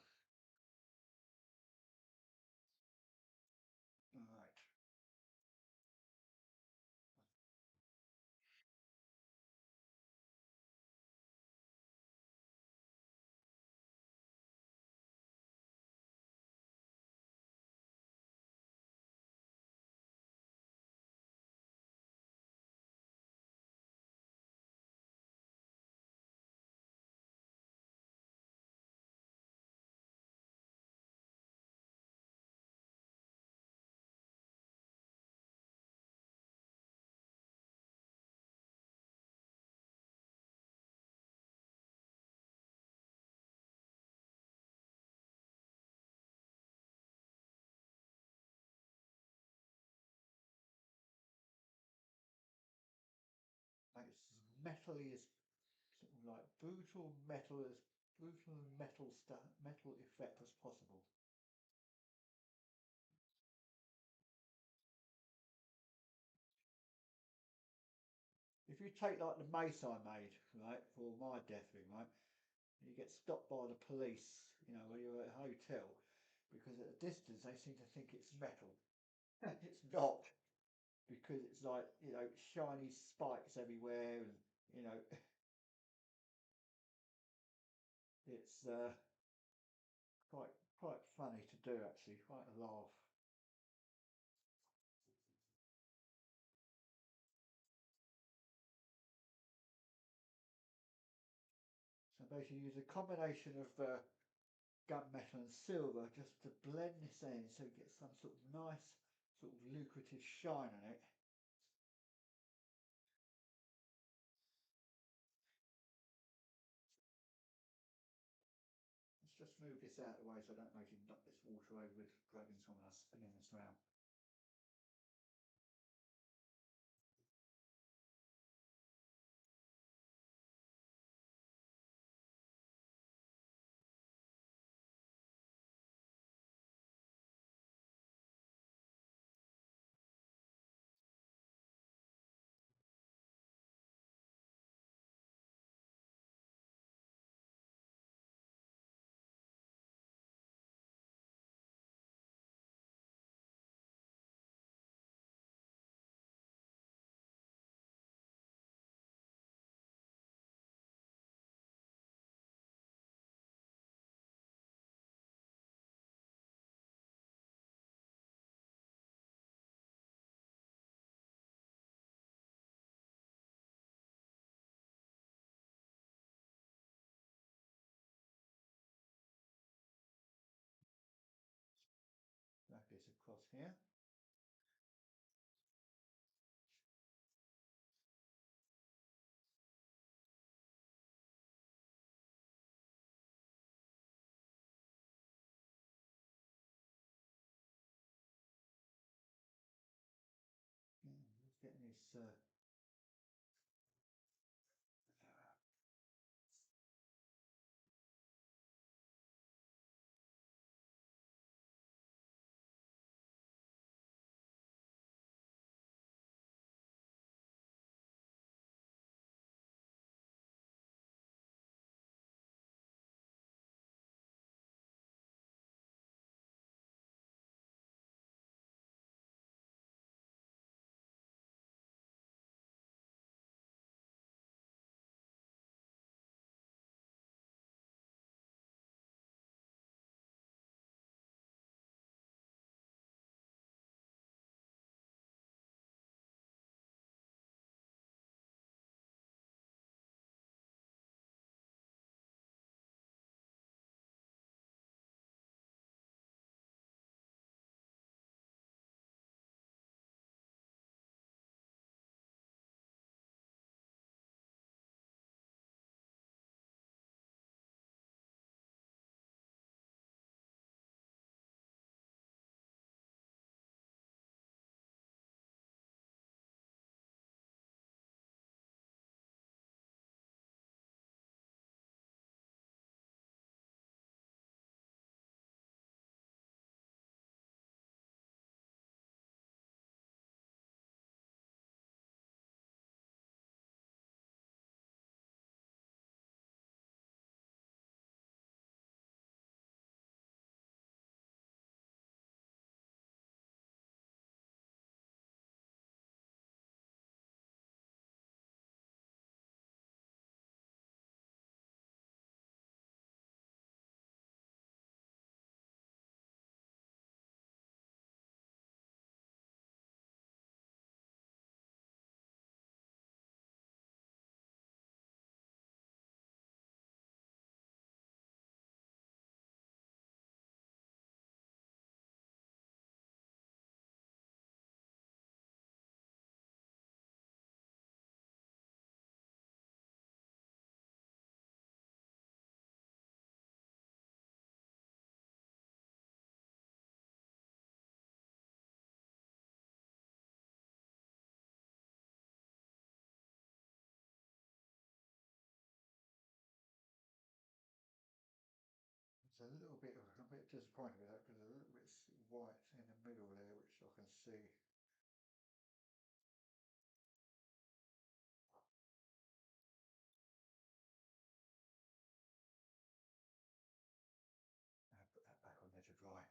Right. Like it's as metally as sort of like brutal metal stuff, metal effect as possible. If you take like the mace I made, right, for my deathwing, right, you get stopped by the police, when you're at a hotel, because at a distance they seem to think it's metal. It's not, because it's like, shiny spikes everywhere, and you know, it's quite quite funny to do actually, quite a laugh. So basically, use a combination of gunmetal and silver just to blend this in, so it gets some sort of nice, sort of lucrative shine on it. Let's just move this out of the way so I don't make it knock this water over with dragging someone else spinning this around. Drag this across here. Yeah, just getting this bit disappointed with that because there's a little bit white in the middle there, which I can see. I'll put that back on there to dry.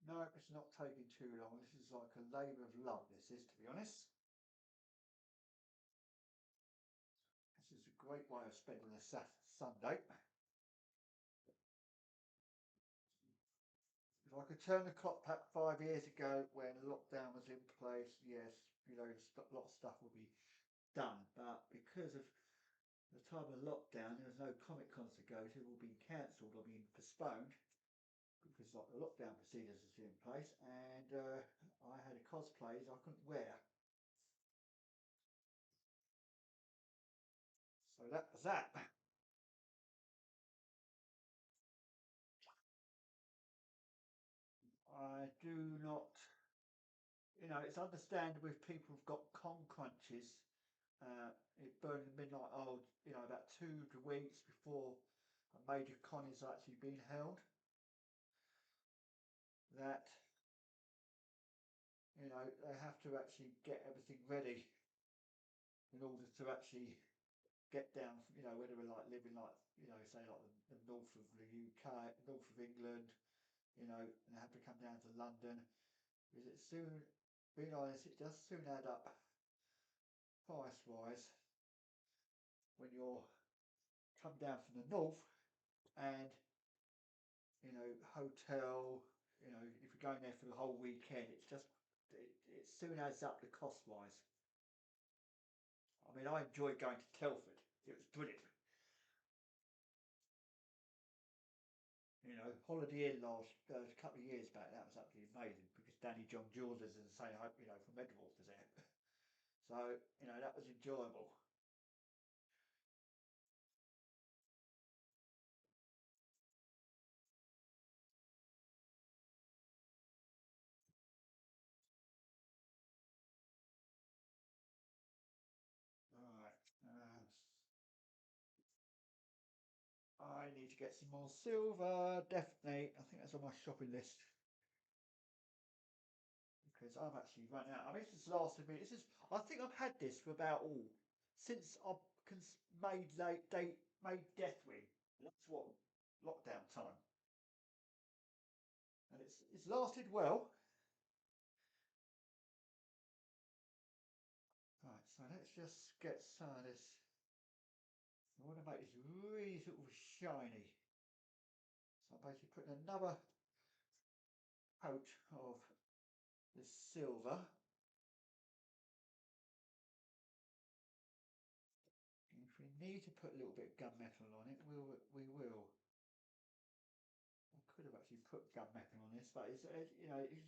No, it's not taking too long. This is like a labour of love, this is, to be honest. This is a great way of spending a Sunday. If I could turn the clock back 5 years ago when lockdown was in place, yes, a lot of stuff would be done. But because of the time of lockdown, there was no Comic Cons to go to, all been cancelled or been postponed because like the lockdown procedures was in place, and I had a cosplays I couldn't wear. So that was that. I do not, it's understandable if people have got con crunches. It burning midnight oil, about 2 weeks before a major con is actually being held. That they have to actually get everything ready in order to actually get down. Whether we're like living like say like the north of the UK, north of England, and they have to come down to London. Because it soon, being honest, it does soon add up price wise when you're come down from the north and hotel, if you're going there for the whole weekend, it soon adds up the cost wise. I mean, I enjoyed going to Telford. It was brilliant. Holiday Inn last a couple of years back, that was absolutely amazing because Danny John Jules is the same, from Medwall was there. So, that was enjoyable. Right. I need to get some more silver, definitely. I think that's on my shopping list because I've actually run out. I mean, this has lasted me. I think I've had this for about since I've made deathwing. That's what lockdown time, and it's lasted well. Right, so let's just get some of this. I want to make this really sort of shiny. So I'm basically putting another coat of the silver. And if we need to put a little bit of gunmetal on it, we will. I could have actually put gunmetal on this, but it's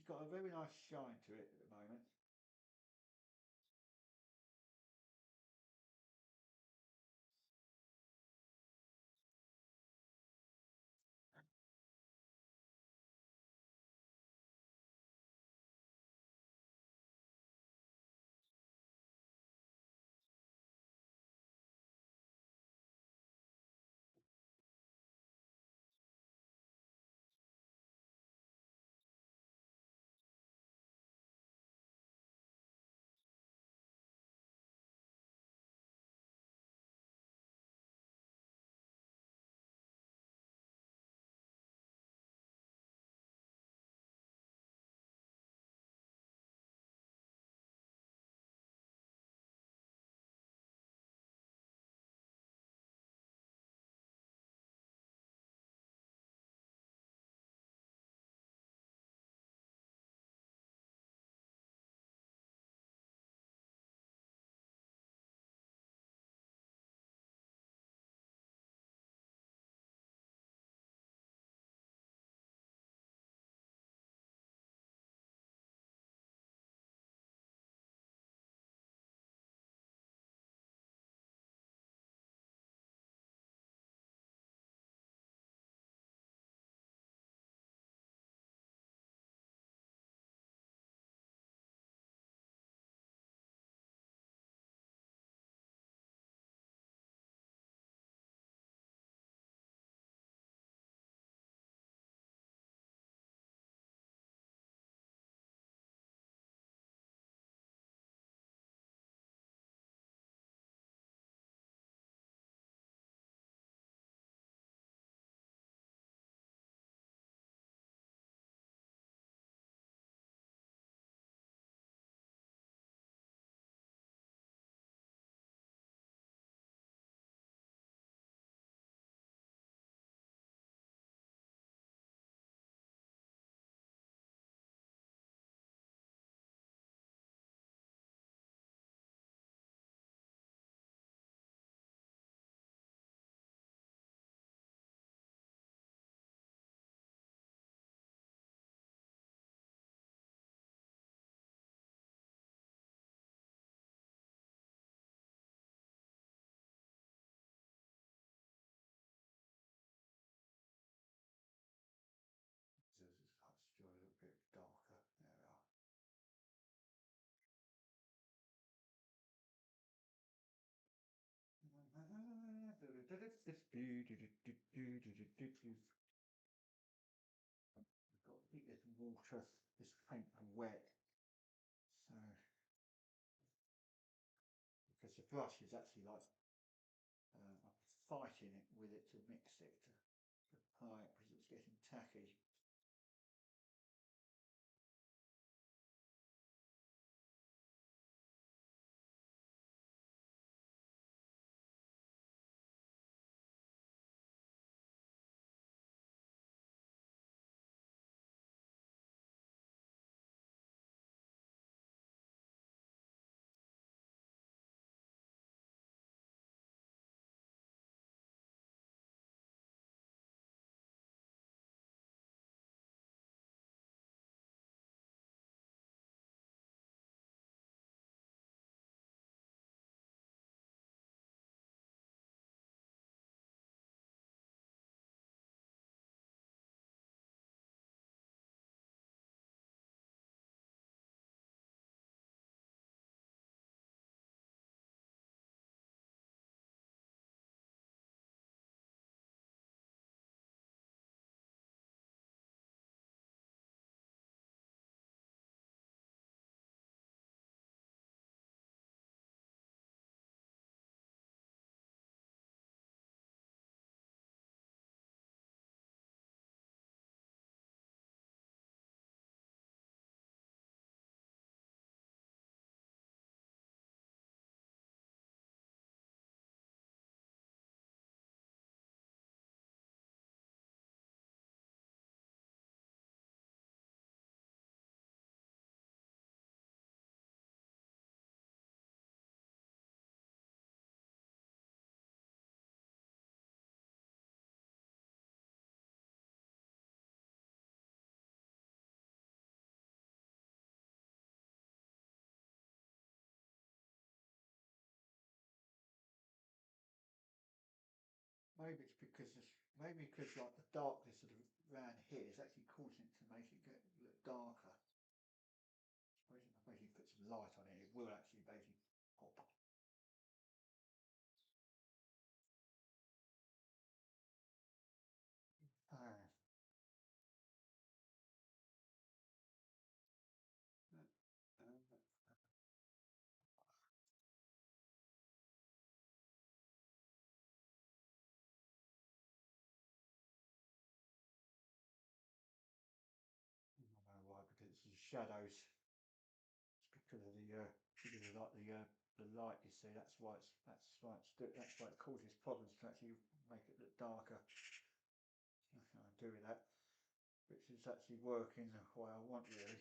got a very nice shine to it at the moment. got to keep this water, this paint wet. So, because the brush is actually like, I'm fighting it with it to mix it, to apply it because it's getting tacky. Maybe it's because maybe because like the darkness of around here is actually causing it to make it get look darker. Suppose if I basically put some light on it, it will actually basically pop. Ah. I don't know why, because it's the shadows. It's because of the light. You see, that's why it causes problems to actually make it look darker. Nothing I do with that, which is actually working the way I want really.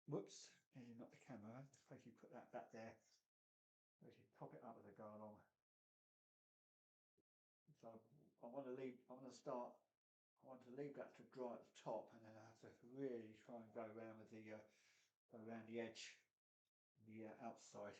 Whoops, nearly knocked the camera. I suppose you put that back there. Suppose you pop it up as I go along. So I want to leave. I want to start. I want to leave that to dry at the top, and then I have to really try and go around with the go around the edge, the outside.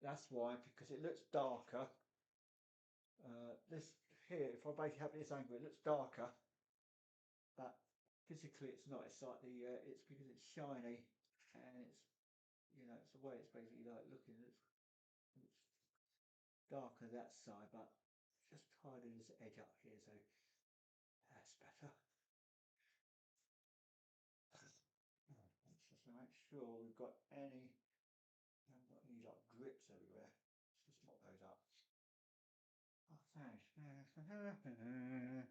That's why, because it looks darker. This here, if I basically have this angle, it looks darker, but physically it's not. It's like it's because it's shiny and it's the way it's basically like looking. It's darker that side, but just tidy this edge up here, so that's better. Let's just make sure we've got haven't got any like grips everywhere. Let's just mop those up. Oh, thanks.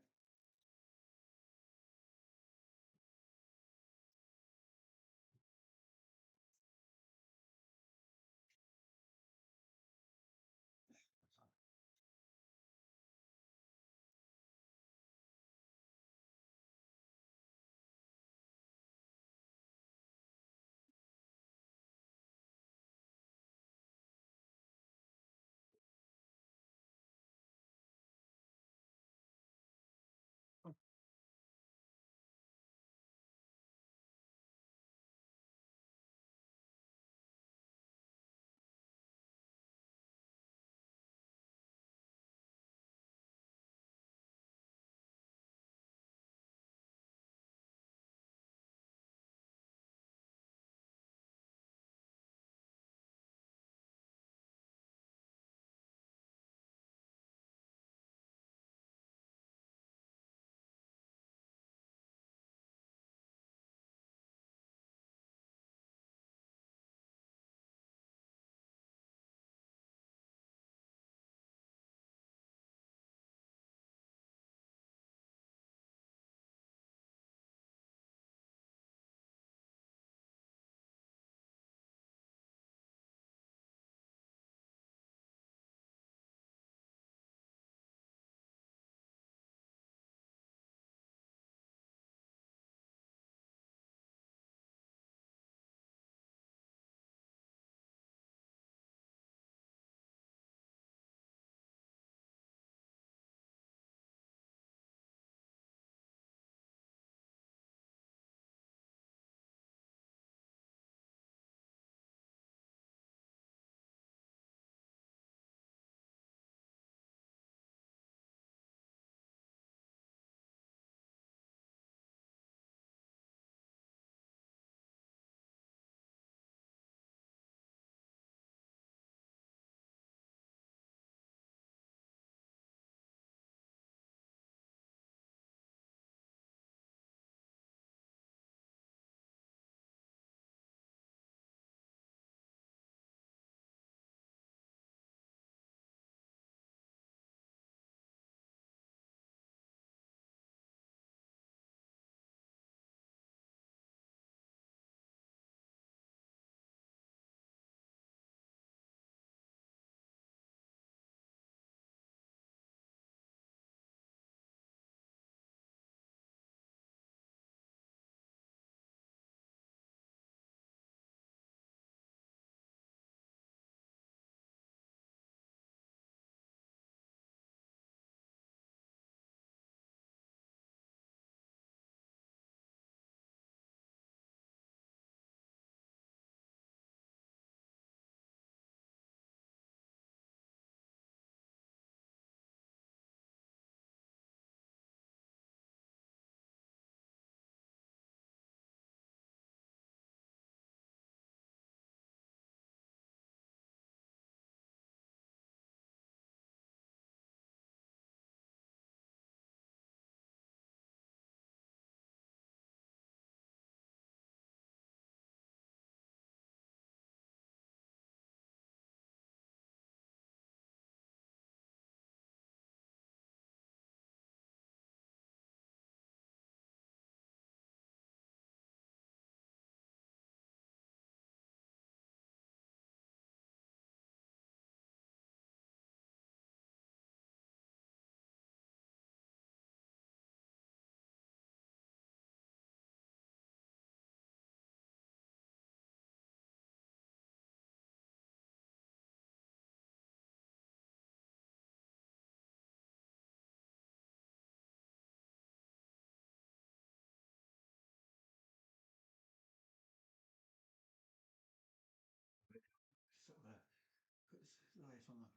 this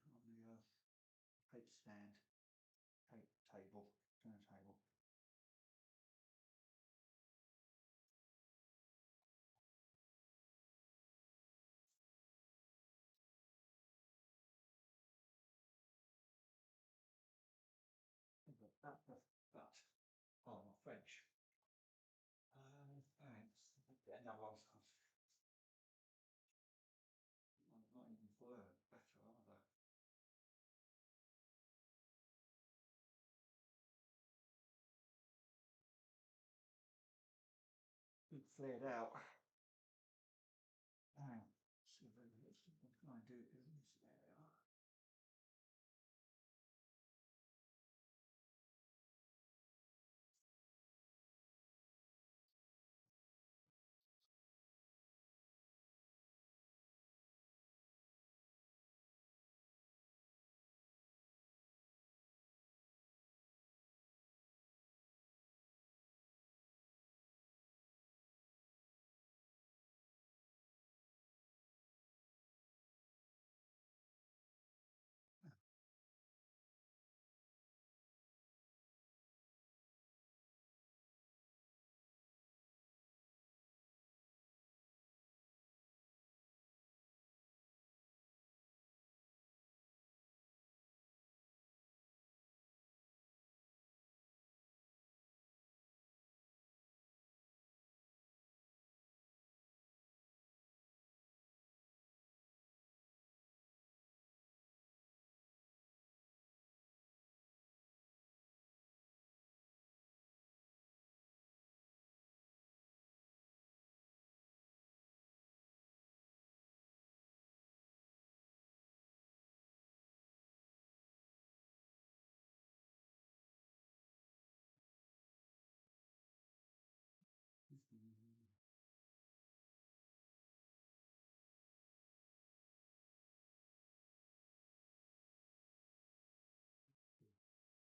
on the tape stand, tape table, turntable. But oh, my French. Thanks. Yeah, no, I'm not even word better, are they? It flared out. So what can I do in this area?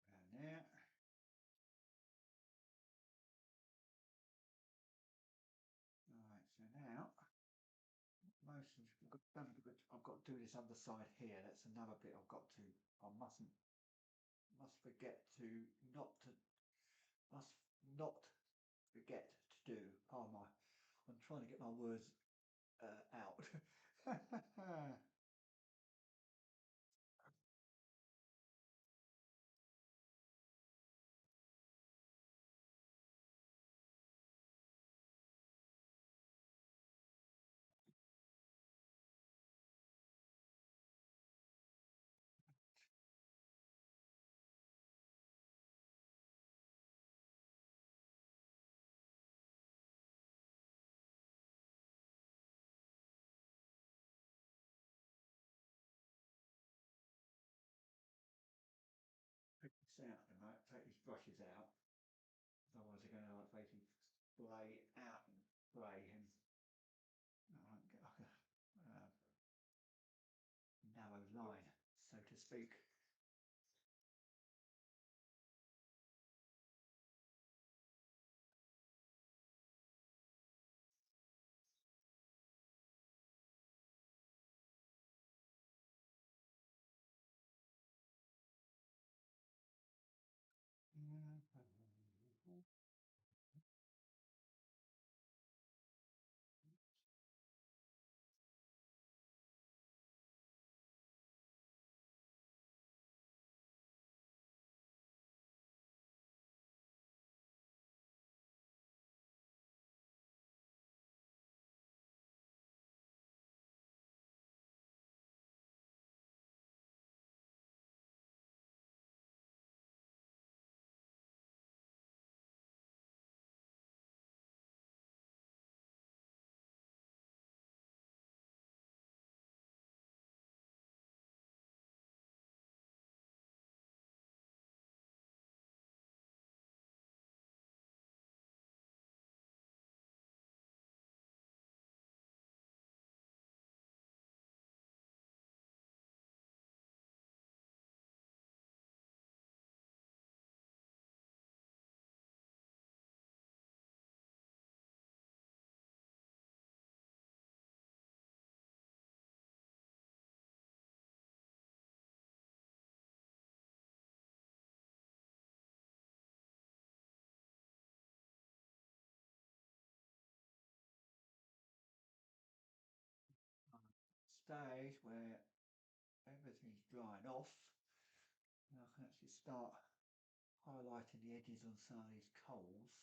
Around there. Alright, so now most of I've got to do this other side here. That's another bit I've got to. I must forget to must not forget to do. Oh my! I'm trying to get my words out. Take this out, and I take these brushes out. Otherwise, they're going to like basically splay out and spray and I won't get like a narrow line, so to speak. stage where everything's drying off, and I can actually start highlighting the edges on some of these coals.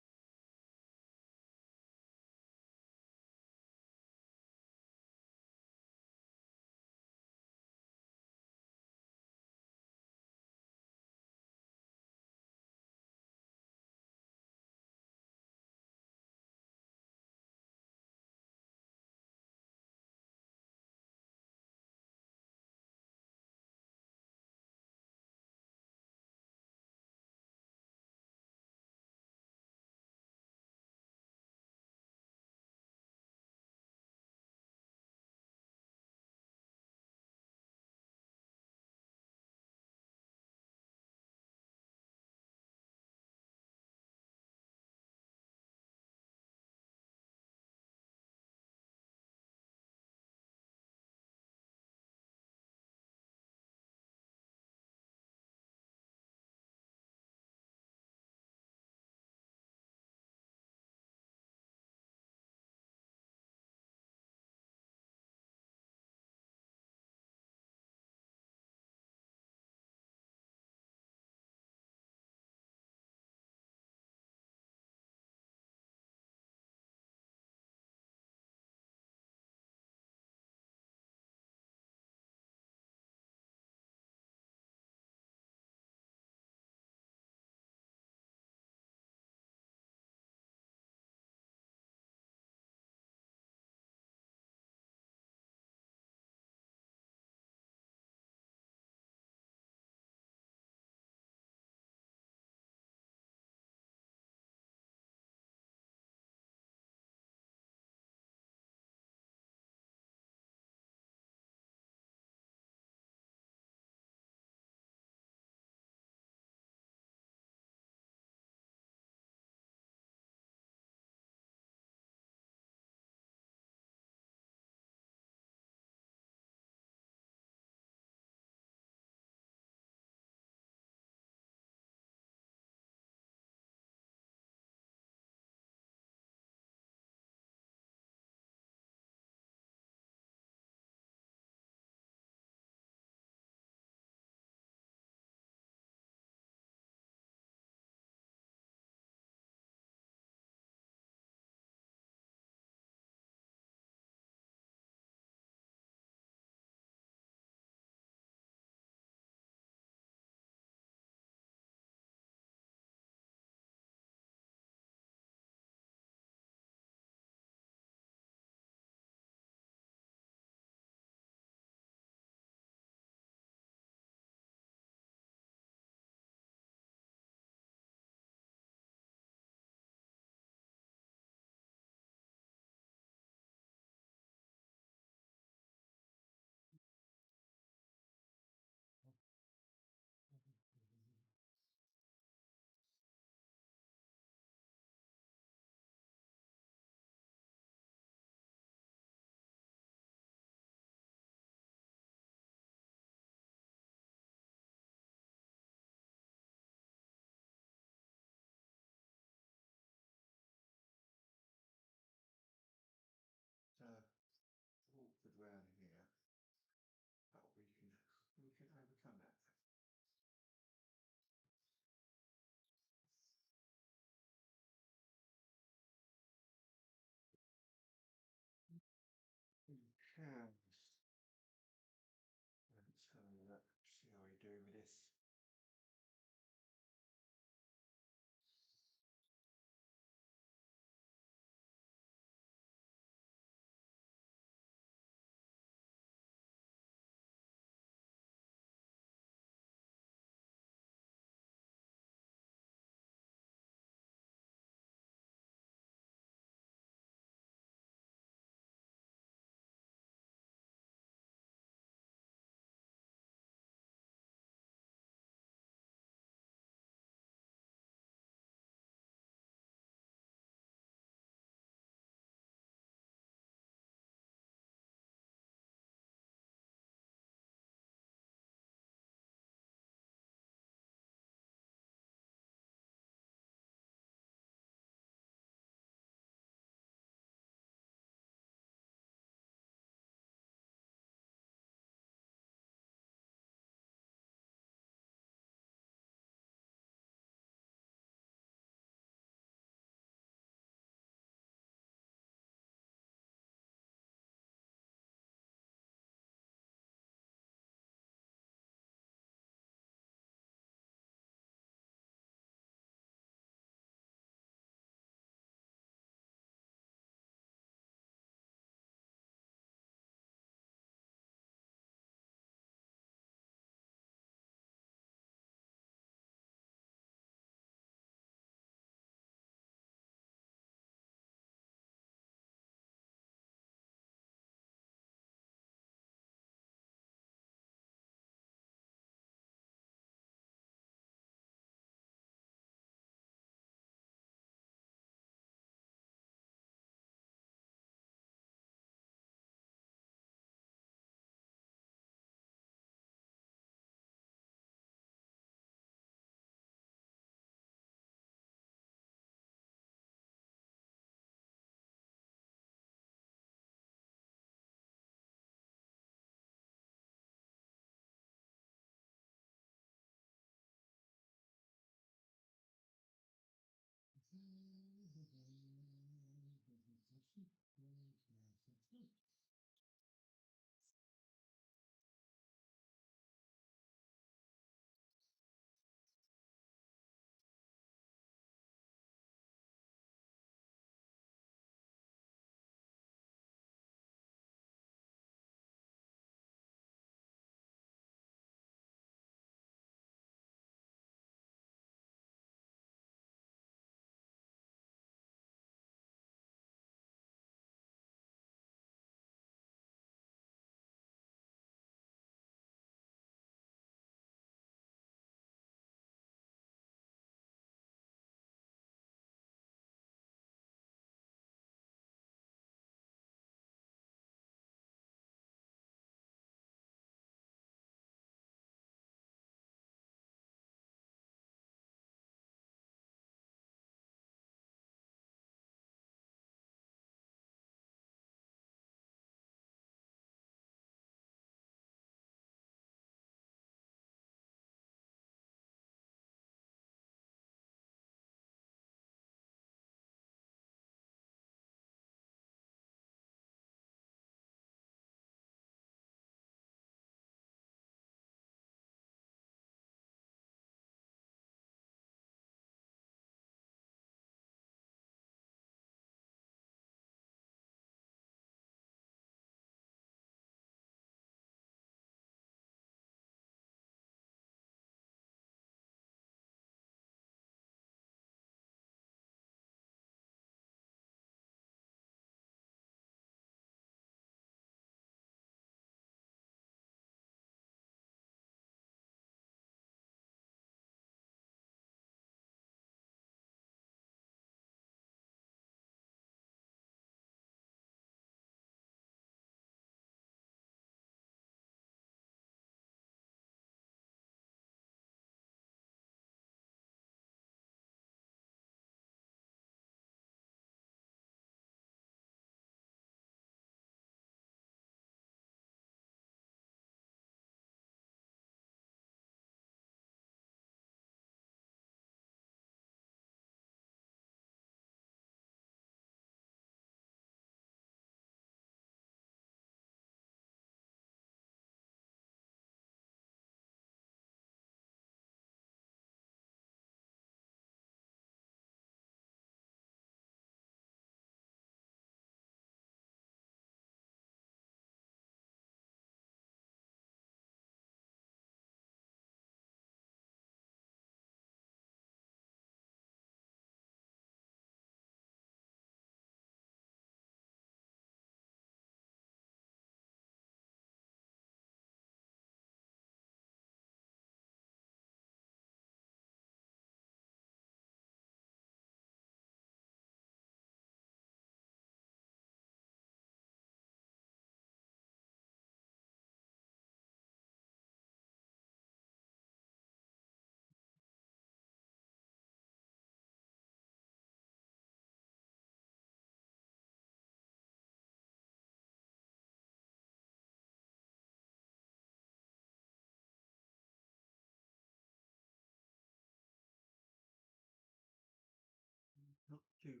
not too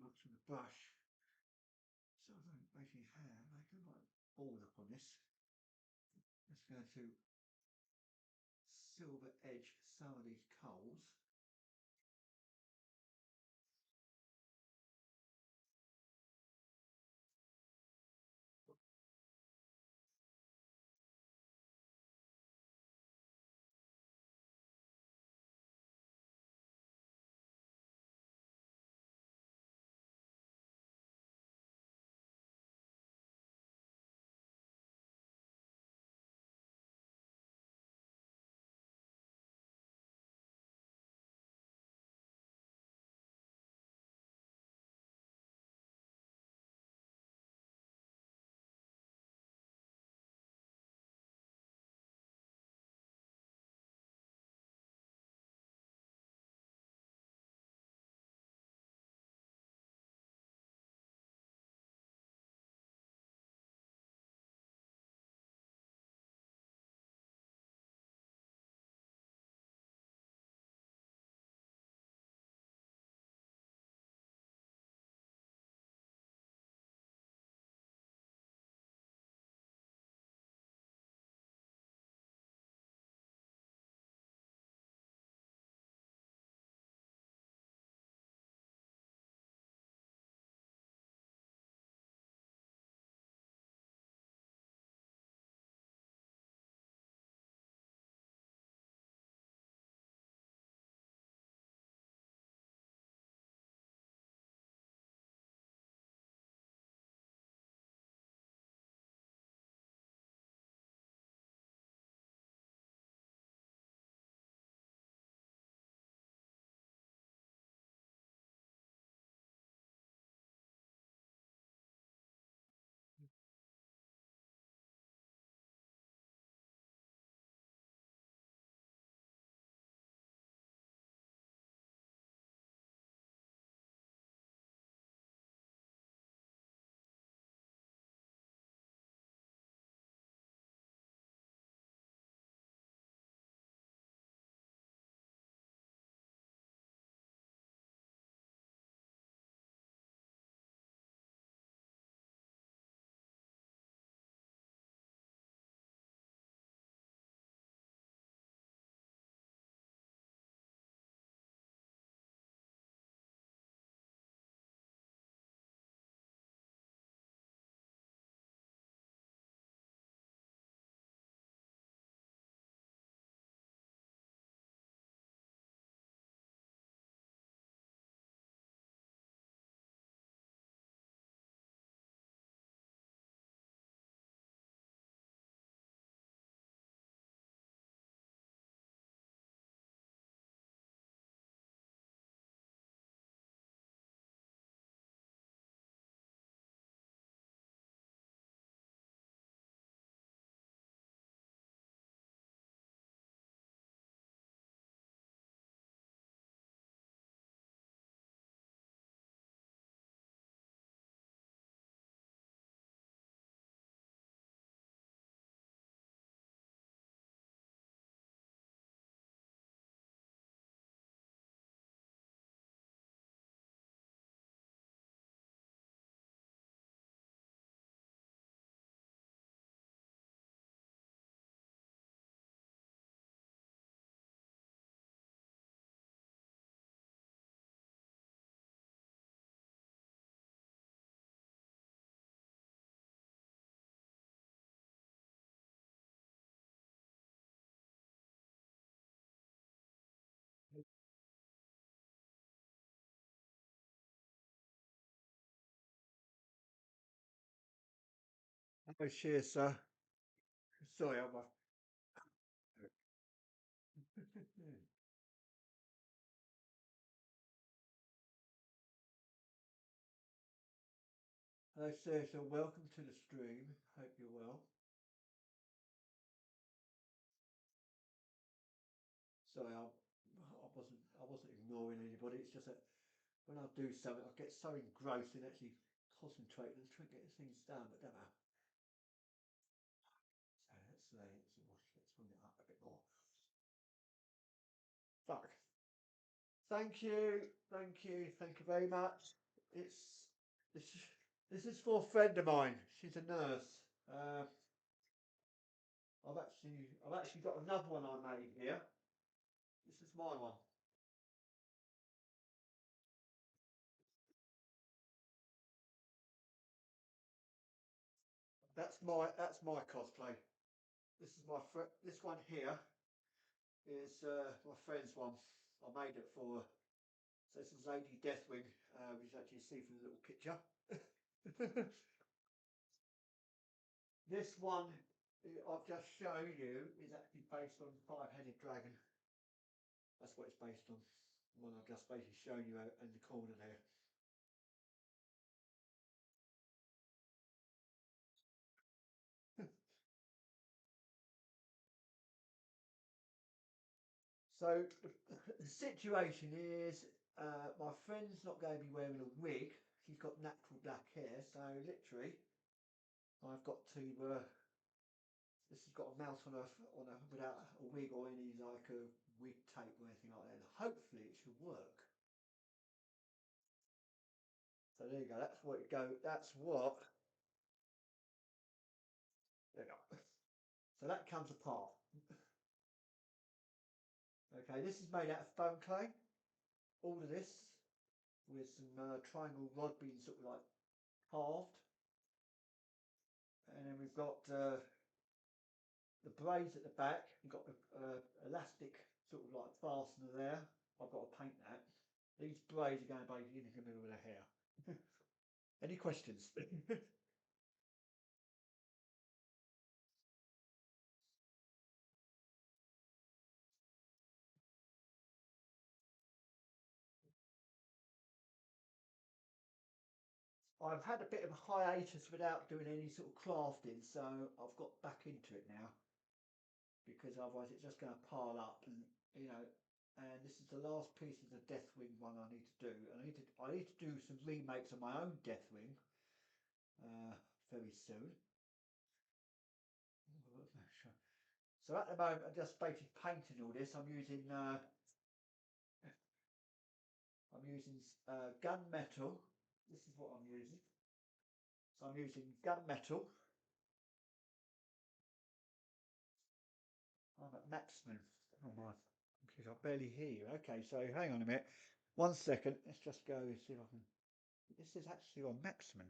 much of the brush, so I don't make any hair, make a like ball up on this. Just going to silver edge some of these coals. Oh, cheers, sir. Sorry, I'm a... Hello, sir. So welcome to the stream. Hope you're well. Sorry, I wasn't ignoring anybody. It's just that when I do something, I get so engrossed in actually concentrating and trying to get things done, but don't know. So let's bring it up a bit more. Fuck. Thank you, thank you, thank you very much. It's this is this is for a friend of mine. She's a nurse. I've actually got another one I made here. This is my one. That's my cosplay. This one here is my friend's one. I made it for her. So this is Lady Deathwing, which you actually see from the little picture. This one I've just shown you is actually based on five-headed dragon. That's what it's based on. The one I've just basically shown you out in the corner there. So the situation is my friend's not going to be wearing a wig. She's got natural black hair, so literally I've got to. This has got a mount on a without a wig or any like a wig tape or anything like that. And hopefully it should work. So there you go. That's what it go. That's what. There you go. So that comes apart. Okay, this is made out of foam clay. All of this with some triangle rod being sort of like halved, and then we've got the braids at the back. We've got the elastic sort of like fastener there. I've got to paint that. These braids are going basically in the middle of the hair. Any questions? I've had a bit of a hiatus without doing any sort of crafting, so I've got back into it now because otherwise it's just going to pile up, and you know. And this is the last piece of the Deathwing one I need to do. And I need to do some remakes of my own Deathwing uh, very soon. So at the moment, I'm just basically painting all this. I'm using gunmetal. This is what I'm using. So I'm using gunmetal. I'm at maximum. Oh my, because I barely hear you. Okay, so hang on a minute. 1 second. Let's just go see if I can. This is actually on maximum.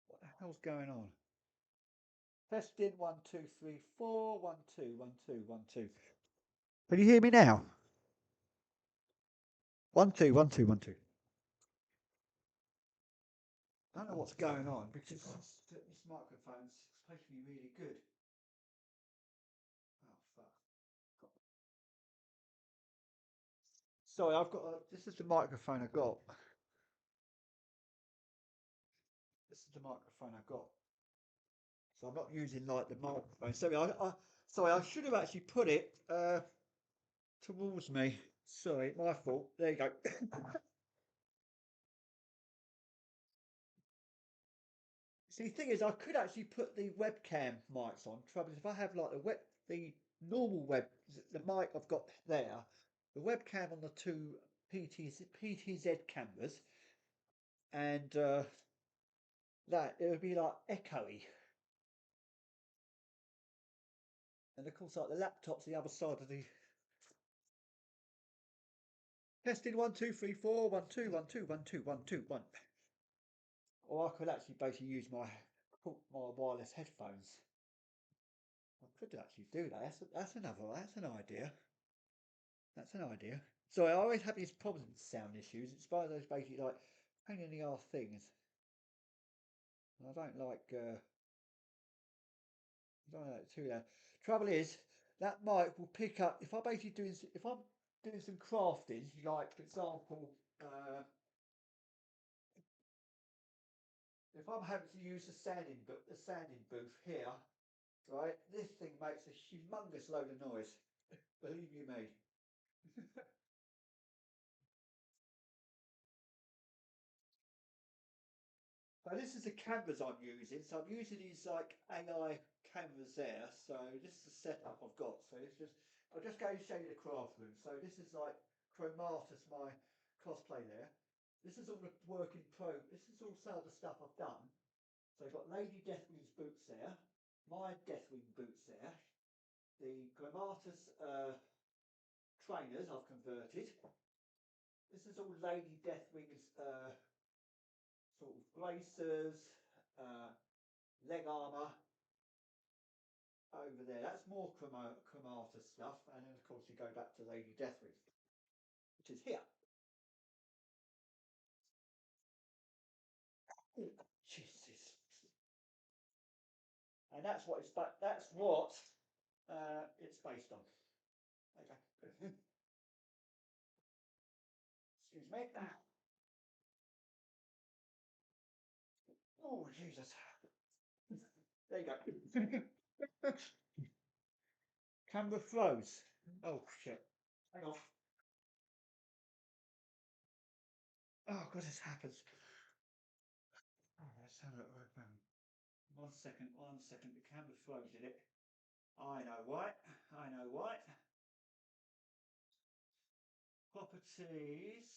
What the hell's going on? Testing 1 2 3 4 1 2 1 2 1 2. Can you hear me now? 1 2 1 2 1 2. I don't know what's going on because this microphone's supposed to be really good. Oh fuck! Sorry, I've got. This is the microphone I got. This is the microphone I got. So I'm not using like the microphone. Sorry, I should have actually put it towards me. Sorry, my fault. There you go. See, the thing is, I could actually put the webcam mics on. Trouble is, if I have like the normal the mic I've got there, the webcam on the two PTZ cameras, and that it would be like echoey. And of course, like the laptop's the other side of the testing 1 2 3 4 1 2 1 2 1 2 1 2 1. Or I could actually basically use my wireless headphones. I could actually do that. That's an idea. That's an idea. So I always have these problems with sound issues. It's one of those basically like pain in the arse things. I don't like it too loud. Trouble is that mic will pick up if I'm doing some crafting, like for example, if I'm having to use the sanding booth here, right? This thing makes a humongous load of noise. Believe you me. So this is the cameras I'm using. So I'm using these like AI cameras there. So this is the setup I've got. So I'll just go and show you the craft room. So this is like Chromatus, my cosplay there. This is all the work in pro. This is all some of the stuff I've done. So I've got Lady Deathwing's boots there, my Deathwing boots there, the Chromatus trainers I've converted. This is all Lady Deathwing's sort of bracers, leg armour over there. That's more Chromatus stuff, and then of course you go back to Lady Deathwing, which is here. Oh, Jesus. And that's what it's based on. Okay. Excuse me. Oh Jesus. There you go. Camera froze. Oh shit. Hang on. Oh god, this happens. Oh, let's have a look. 1 second, 1 second. The camera froze, did it? I know why. I know why. Properties.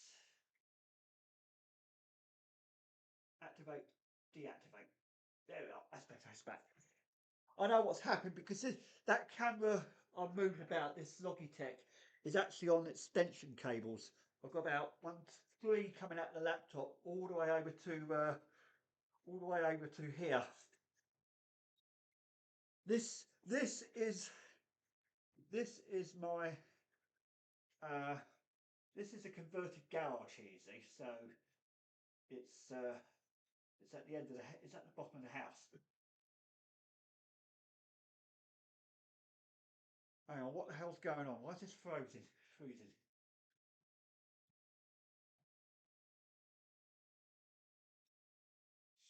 Activate, deactivate. There we are. That's better. That's back. I know what's happened because that camera I'm moving about, this Logitech, is actually on extension cables. I've got about 3 coming out the laptop all the way over to here. This is my this is a converted garage easy, so it's at the end of it's at the bottom of the house. Hang on, what the hell's going on? Why is this freezing?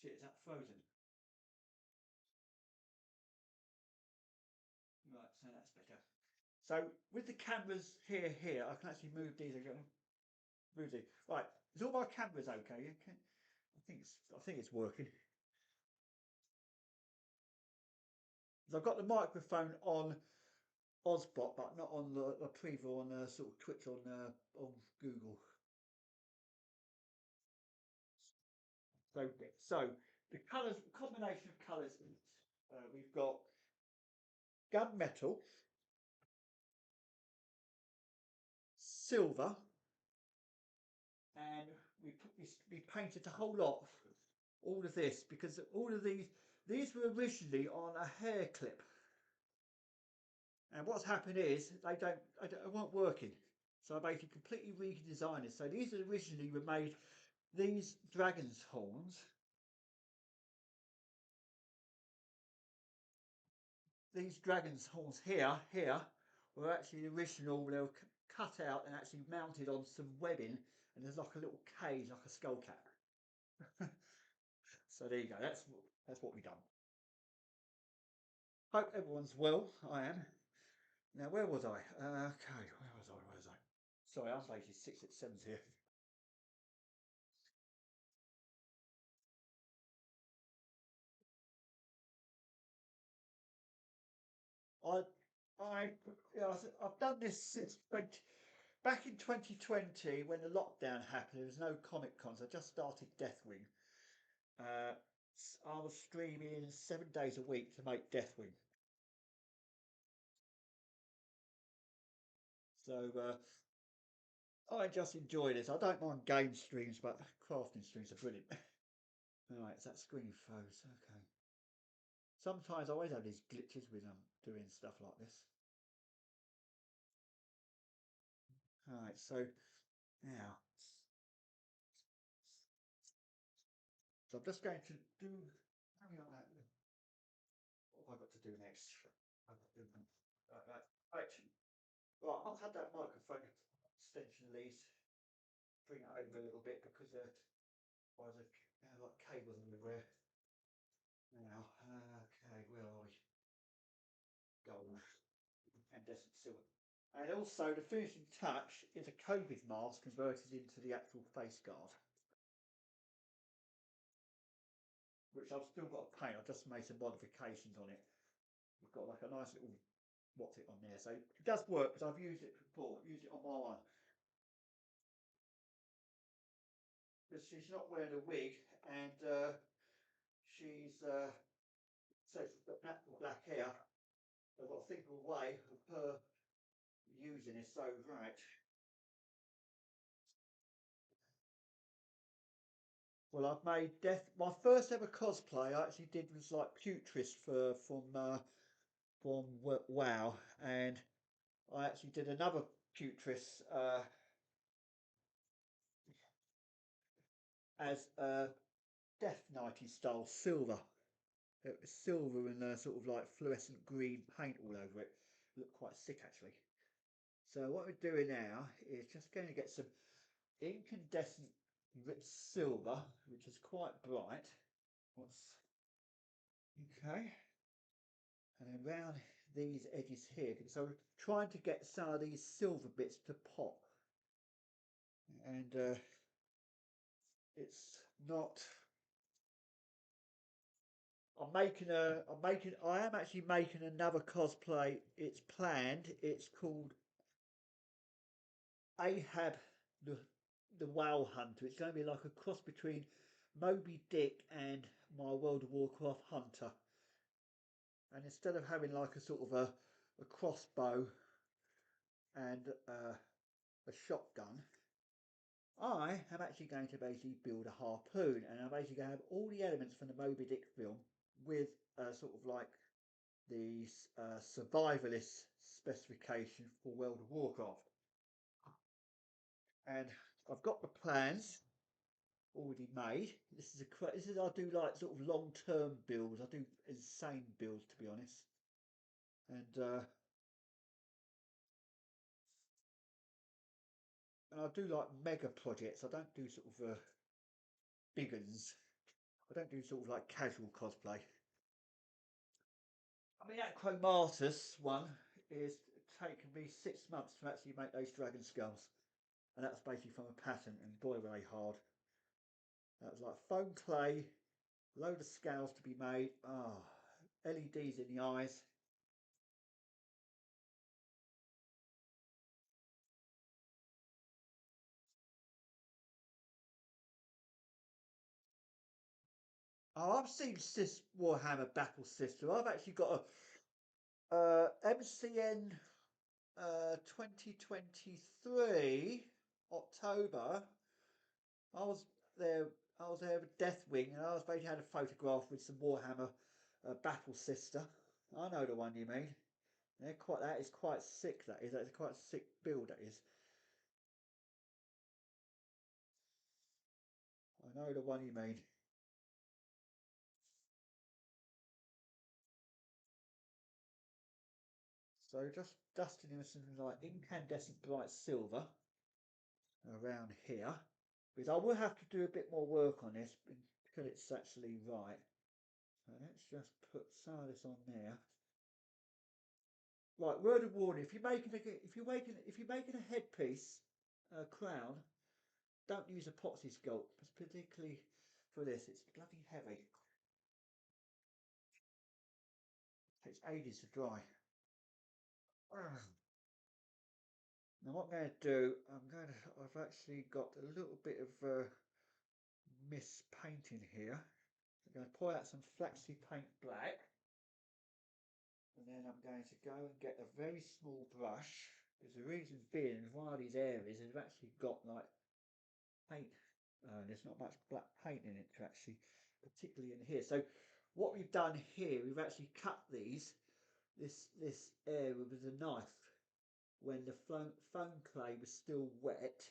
Shit, is that frozen? Right, so that's better. So with the cameras here, I can actually move these again. Move these. Right, is all my cameras okay? I think it's working. So I've got the microphone on Ozbot, but not on the preview on sort of Twitch on Google. So the colours, combination of colours, we've got gunmetal, silver, and we painted the whole lot, all of this, because all of these were originally on a hair clip, and what's happened is they weren't working, so I basically completely redesigned it. So these originally were made, these dragon's horns, here were actually the original. They were cut out and actually mounted on some webbing, and there's like a little cage, like a skull cap. So there you go. That's what we've done. Hope everyone's well. I am. Now where was I? Okay, where was I? Sorry, I'm lazy. 6 at 7 here. I've done this since back in 2020 when the lockdown happened. There was no Comic Cons. I just started Deathwing. I was streaming 7 days a week to make Deathwing. So I just enjoy this. I don't mind game streams, but crafting streams are brilliant. Right, so that screen froze. Okay. Sometimes I always have these glitches when I'm doing stuff like this. Alright, so now, so I'm just going to do, hang on that. What have I got to do next? Right. I'll have that microphone extension leads, bring it over a little bit because there's like cables everywhere. Now, okay, where are we? Gold, incandescent silver. And also the finishing touch is a COVID mask converted into the actual face guard, which I've still got to paint. I've just made some modifications on it. We've got like a nice little what's it on there. So it does work because I've used it before. I've used it on my one. because she's not wearing a wig, and she's so she's got natural black hair. I've got to think of a way of her using it so right. Well, I've made death. My first ever cosplay I actually did was like Putris from WoW, and I actually did another Putris as Death Knighty style silver. It was silver and sort of like fluorescent green paint all over it. It looked quite sick actually. So what we're doing now is just going to get some incandescent rich silver, which is quite bright. What's okay? And then round these edges here, because I'm trying to get some of these silver bits to pop, and it's not. I am actually making another cosplay. It's planned. It's called Ahab the Whale Hunter. It's going to be like a cross between Moby Dick and my World of Warcraft hunter. And instead of having like a sort of a crossbow and a shotgun, I am actually going to basically build a harpoon, and I'm basically going to have all the elements from the Moby Dick film with sort of like the survivalist specification for World of Warcraft. And I've got the plans already made. This is I do like sort of long term builds. I do insane builds to be honest, and I do like mega projects. I don't do sort of big uns. I don't do sort of like casual cosplay. I mean that Chromatus one is taking me 6 months to actually make those dragon skulls, and that's basically from a patent. And boy were they hard. That was like foam clay, load of scales to be made. Ah, oh, LEDs in the eyes. Oh, I've seen Warhammer Battle System. I've actually got a MCN 2023 October. I was there. I was there with Deathwing, and I was basically had a photograph with some Warhammer Battle Sister. I know the one you mean. They're quite. That is quite sick. That is. That's quite a sick build. That is. I know the one you mean. So just dusting in some like incandescent bright silver around here, because I will have to do a bit more work on this because it's actually right. So let's just put some of this on there. Right, word of warning: if you're making a headpiece, a crown, don't use epoxy sculpt, particularly for this. It's bloody heavy. It takes ages to dry. Now what I'm going to do, I've actually got a little bit of mist painting here. I'm going to pour out some flaxseed paint black, and then I'm going to go and get a very small brush. Because the reason being, is one of these areas has actually got like paint. There's not much black paint in it to actually, particularly in here. So what we've done here, we've actually cut this area with a knife when the foam clay was still wet.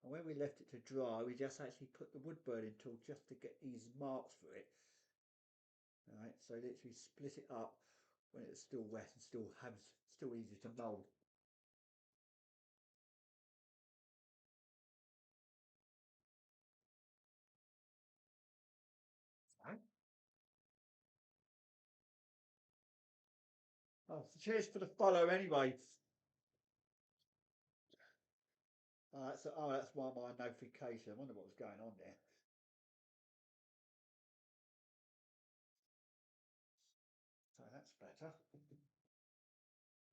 And when we left it to dry, we just actually put the wood burning tool just to get these marks for it. All right, so literally split it up when it's still wet and still easy to mould. Right. Oh, so cheers for the follow anyway. That's why my notification. I wonder what was going on there. So that's better.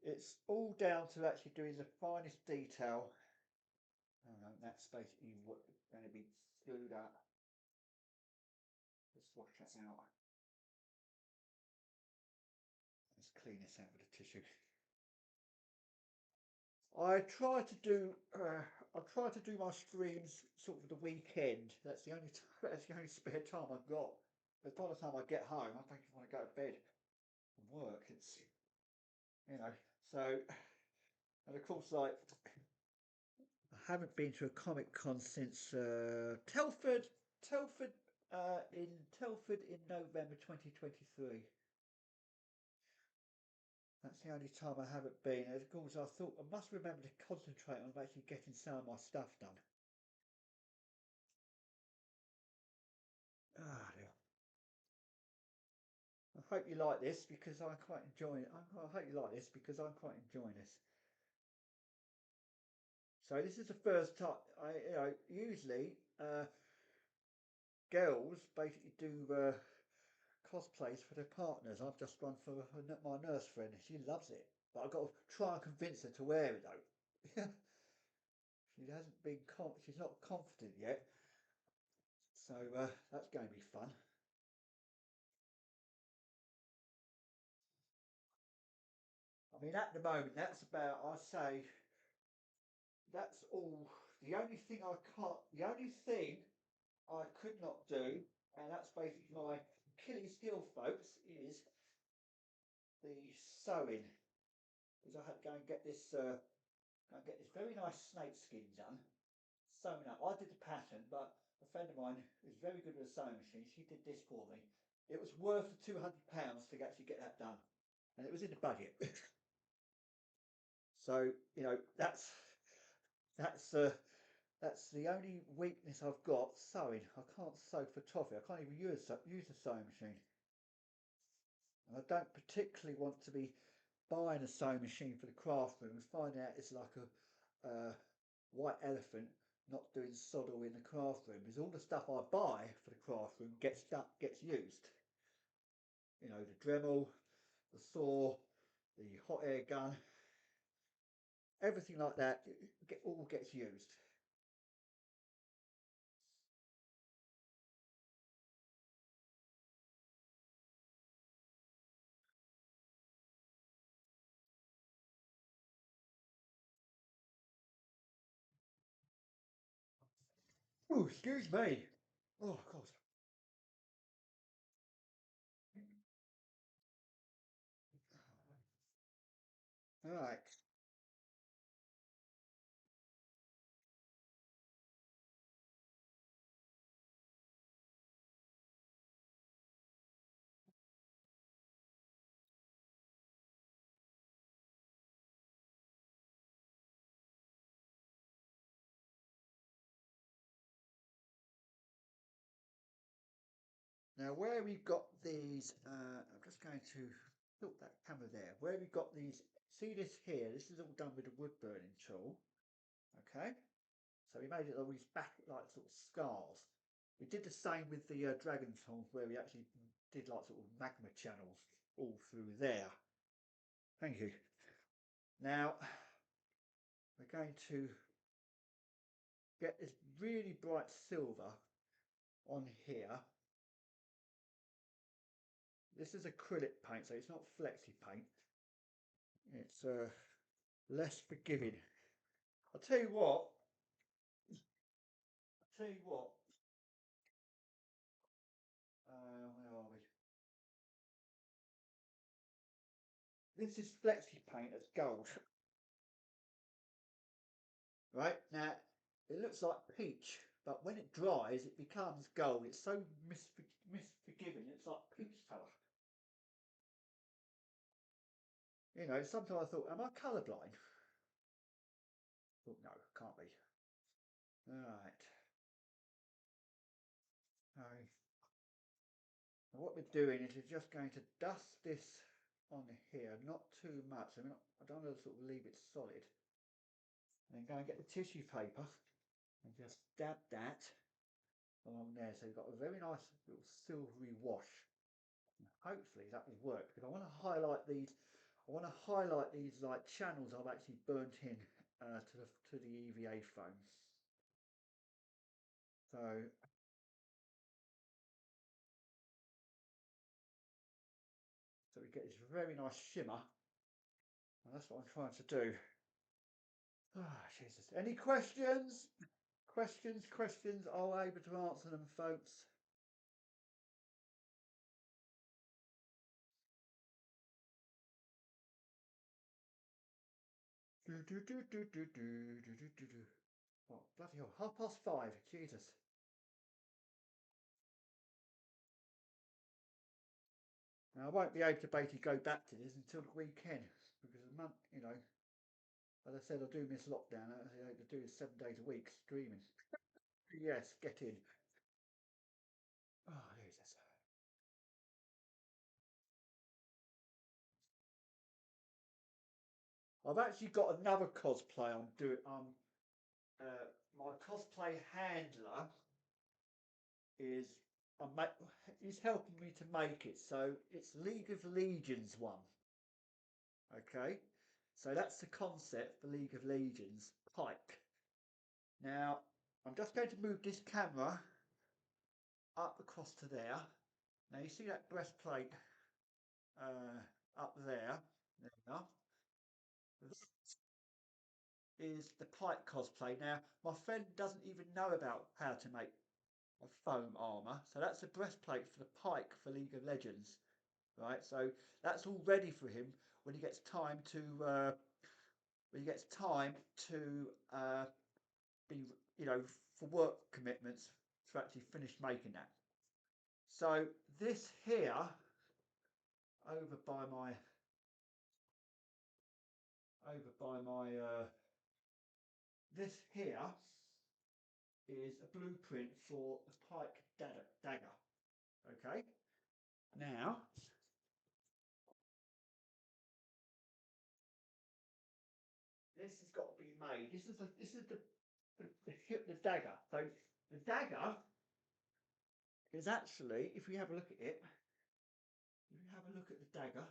It's all down to actually doing the finest detail That's basically what going to be glued up. Let's wash that out. Let's clean this out with a tissue. I try to do my streams sort of the weekend. That's the only spare time I've got. But by the time I get home, I don't want to go to bed and work. It's so, and of course, like I haven't been to a Comic Con since Telford in November 2023. That's the only time I haven't been. And of course, I thought I must remember to concentrate on actually getting some of my stuff done. Ah, dear. I hope you like this because I'm quite enjoying it. I hope you like this because I'm quite enjoying this. So this is the first time usually girls basically do cosplays for their partners. I've just run for my nurse friend. She loves it, but I've got to try and convince her to wear it though. She hasn't been she's not confident yet, so that's going to be fun. I mean, at the moment, that's about, I say, that's all. The only thing I can't, the only thing I could not do, and that's basically my Achilles heel, folks, is the sewing. Because I had to go and get this, very nice snake skin done, sewn up. I did the pattern, but a friend of mine who's very good with a sewing machine, she did this for me. It was worth the £200 to actually get that done, and it was in the budget. So that's that's the only weakness I've got, sewing. I can't sew for toffee. I can't even use a sewing machine. And I don't particularly want to be buying a sewing machine for the craft room and finding out it's like a white elephant not doing sod all in the craft room. Because all the stuff I buy for the craft room gets used. The Dremel, the saw, the hot air gun, everything like that all gets used. Oh, excuse me. Oh, of course. All right. Now, where we've got these, I'm just going to put that camera there. Where we've got these, see this here, this is all done with a wood burning tool. Okay, so we made it all these back like sort of scars. We did the same with the dragon tool, where we actually did like sort of magma channels all through there. Thank you. Now, we're going to get this really bright silver on here. This is acrylic paint, so it's not flexi paint. It's less forgiving. I'll tell you what. I'll tell you what. Where are we? This is flexi paint as gold. Right now, it looks like peach, but when it dries, it becomes gold. It's so misforgiving. It's like peach colour. Sometimes I thought, am I colourblind? Thought, no, can't be. Right. Now what we're doing is we're just going to dust this on here, not too much. I don't want to sort of leave it solid. And then go and get the tissue paper and just dab that along there. So you've got a very nice little silvery wash. And hopefully that will work because I want to highlight these. I want to highlight these like channels I've actually burnt in to the EVA foam. So we get this very nice shimmer, and that's what I'm trying to do. Ah, Jesus. Any questions? Questions. I'll able to answer them, folks. Oh, bloody hell. 5:30. Jesus. Now, I won't be able to basically go back to this until the weekend because a month, you know, as I said, I do miss lockdown. I have to do this 7 days a week streaming. Yes, get in. Oh, Jesus. I've actually got another cosplay I'm doing. My cosplay handler is he's helping me to make it. So it's League of Legends one. Okay, so that's the concept for League of Legends Pike. Now I'm just going to move this camera up across to there. Now you see that breastplate up there. There you are. This is the Pike cosplay. Now my friend doesn't even know about how to make a foam armor, so that's the breastplate for the Pike for League of Legends. Right, so that's all ready for him when he gets time to be, you know, for work commitments to actually finish making that. So this here over by my this here is a blueprint for the Pike dagger. Okay, now this has got to be made. This is the dagger. So the dagger is actually, if we have a look at it, if you have a look at the dagger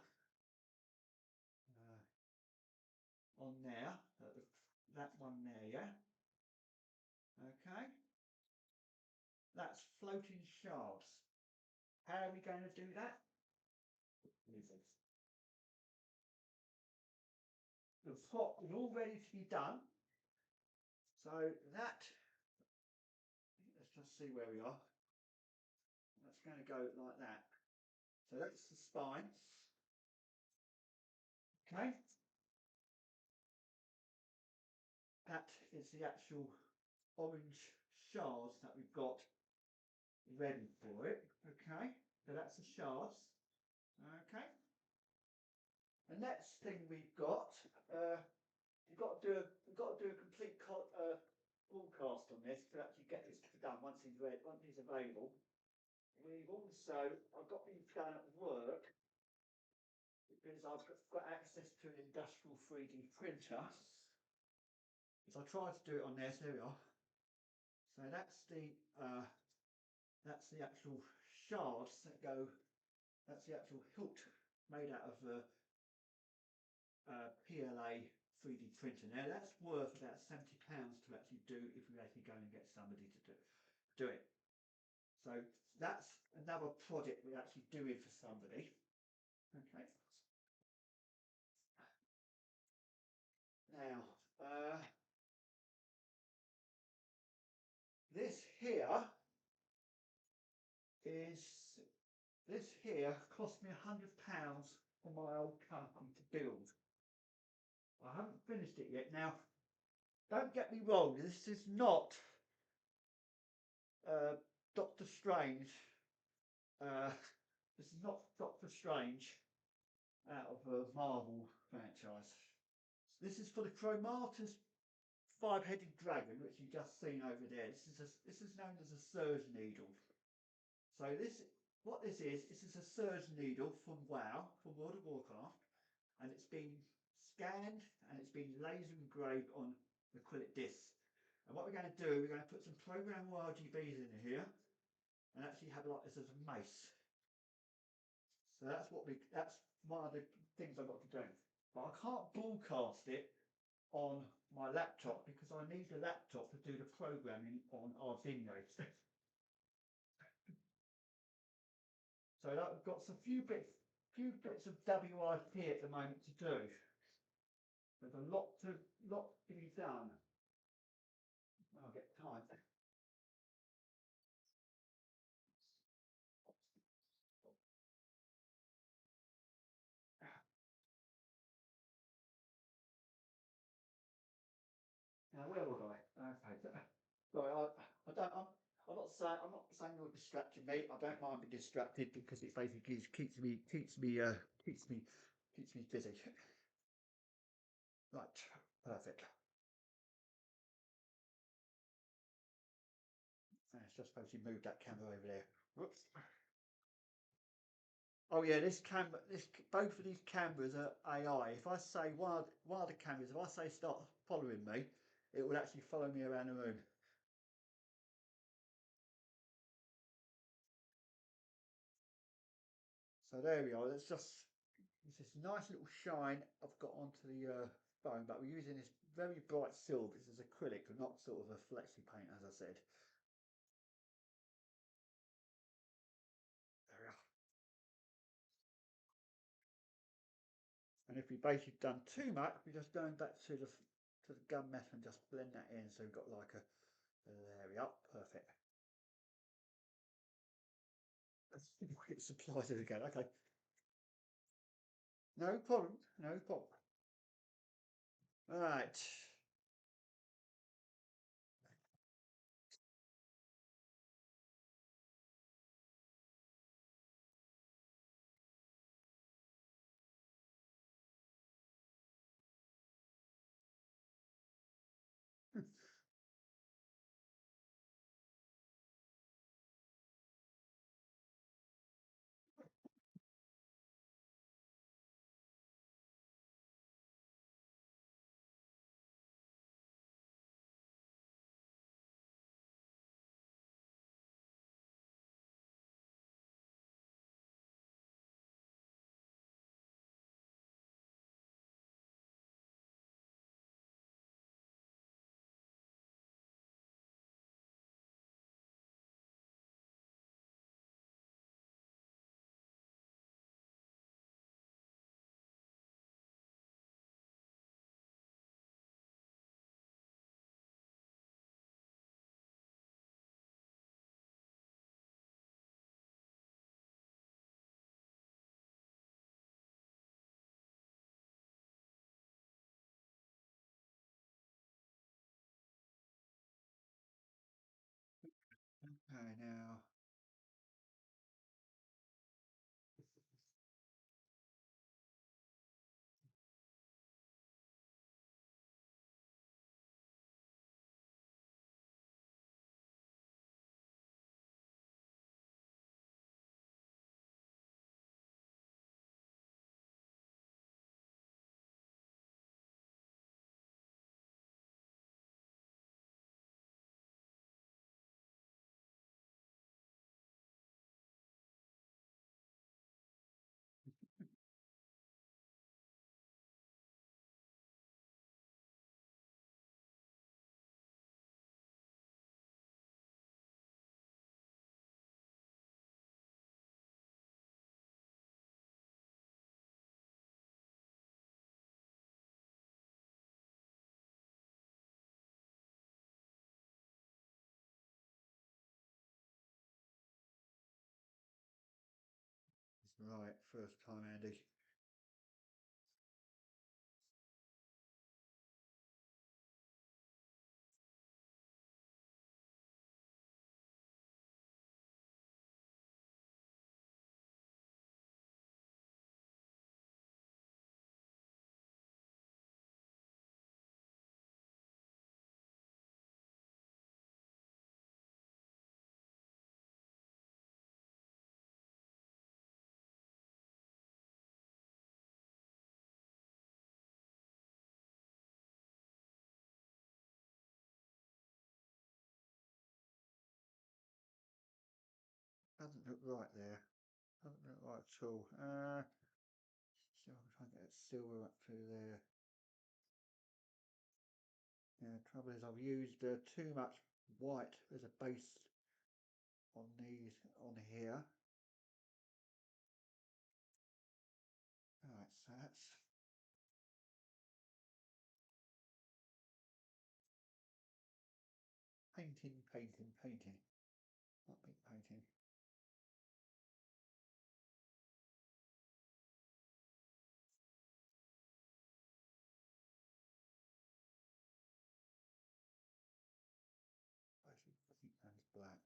on there, that one there, yeah. Okay, that's floating shards. How are we going to do that? The pot is all ready to be done. So that, let's just see where we are. That's going to go like that. So that's the spine. Okay. That is the actual orange shards that we've got ready for it. Okay. So that's the shards. Okay. The next thing we've got, we've got to do a complete broadcast on this to actually get this done once he's ready, once he's available. We've also, I've got these done at work because I've got access to an industrial 3D printer. So I tried to do it on there, so there we are. So that's the actual shards that go, that's the actual hilt made out of PLA 3D printer. Now that's worth about £70 to actually do if we actually go and get somebody to do it. So that's another project we're actually doing for somebody. Okay. Now, this here cost me £100 for my old company to build. I haven't finished it yet. Now, don't get me wrong, this is not Doctor Strange. This is not Doctor Strange out of a Marvel franchise. This is for the Chromatus five-headed dragon, which you've just seen over there. This is known as a surge needle. So what this is a surge needle from WoW, from World of Warcraft, and it's been scanned and it's been laser engraved on acrylic discs. And what we're going to do, we're going to put some programmable RGBs in here and actually have it like this as a mace. So that's one of the things I've got to do. But I can't broadcast it on my laptop because I need a laptop to do the programming on Arduino. So I've got some few bits of WIP at the moment to do. There's a lot to be done. I'll get time. Now where was I? Okay. Sorry, I don't. I'm not saying you're distracting me. I don't mind being distracted because it basically keeps me busy. Right, perfect. Let's just suppose you move that camera over there. Whoops. Oh yeah, both of these cameras are AI. If I say one of the cameras, if I say start following me, it will actually follow me around the room. So there we are. It's this nice little shine I've got onto the phone, but we're using this very bright silver. This is acrylic, not sort of a flexi paint, as I said. There we are. And if we basically done too much, we're just going back to the gunmetal and just blend that in. So we've got like there we are, perfect. Let's get supplies again. Okay. No problem. No problem. All right. Okay, now. Right, first time, Andy. Doesn't look right there. Doesn't look right at all. So I'm trying to get that silver up through there. Yeah, the trouble is I've used too much white as a base on these on here. Alright, so that's painting, not big painting. Actually, I think that's black.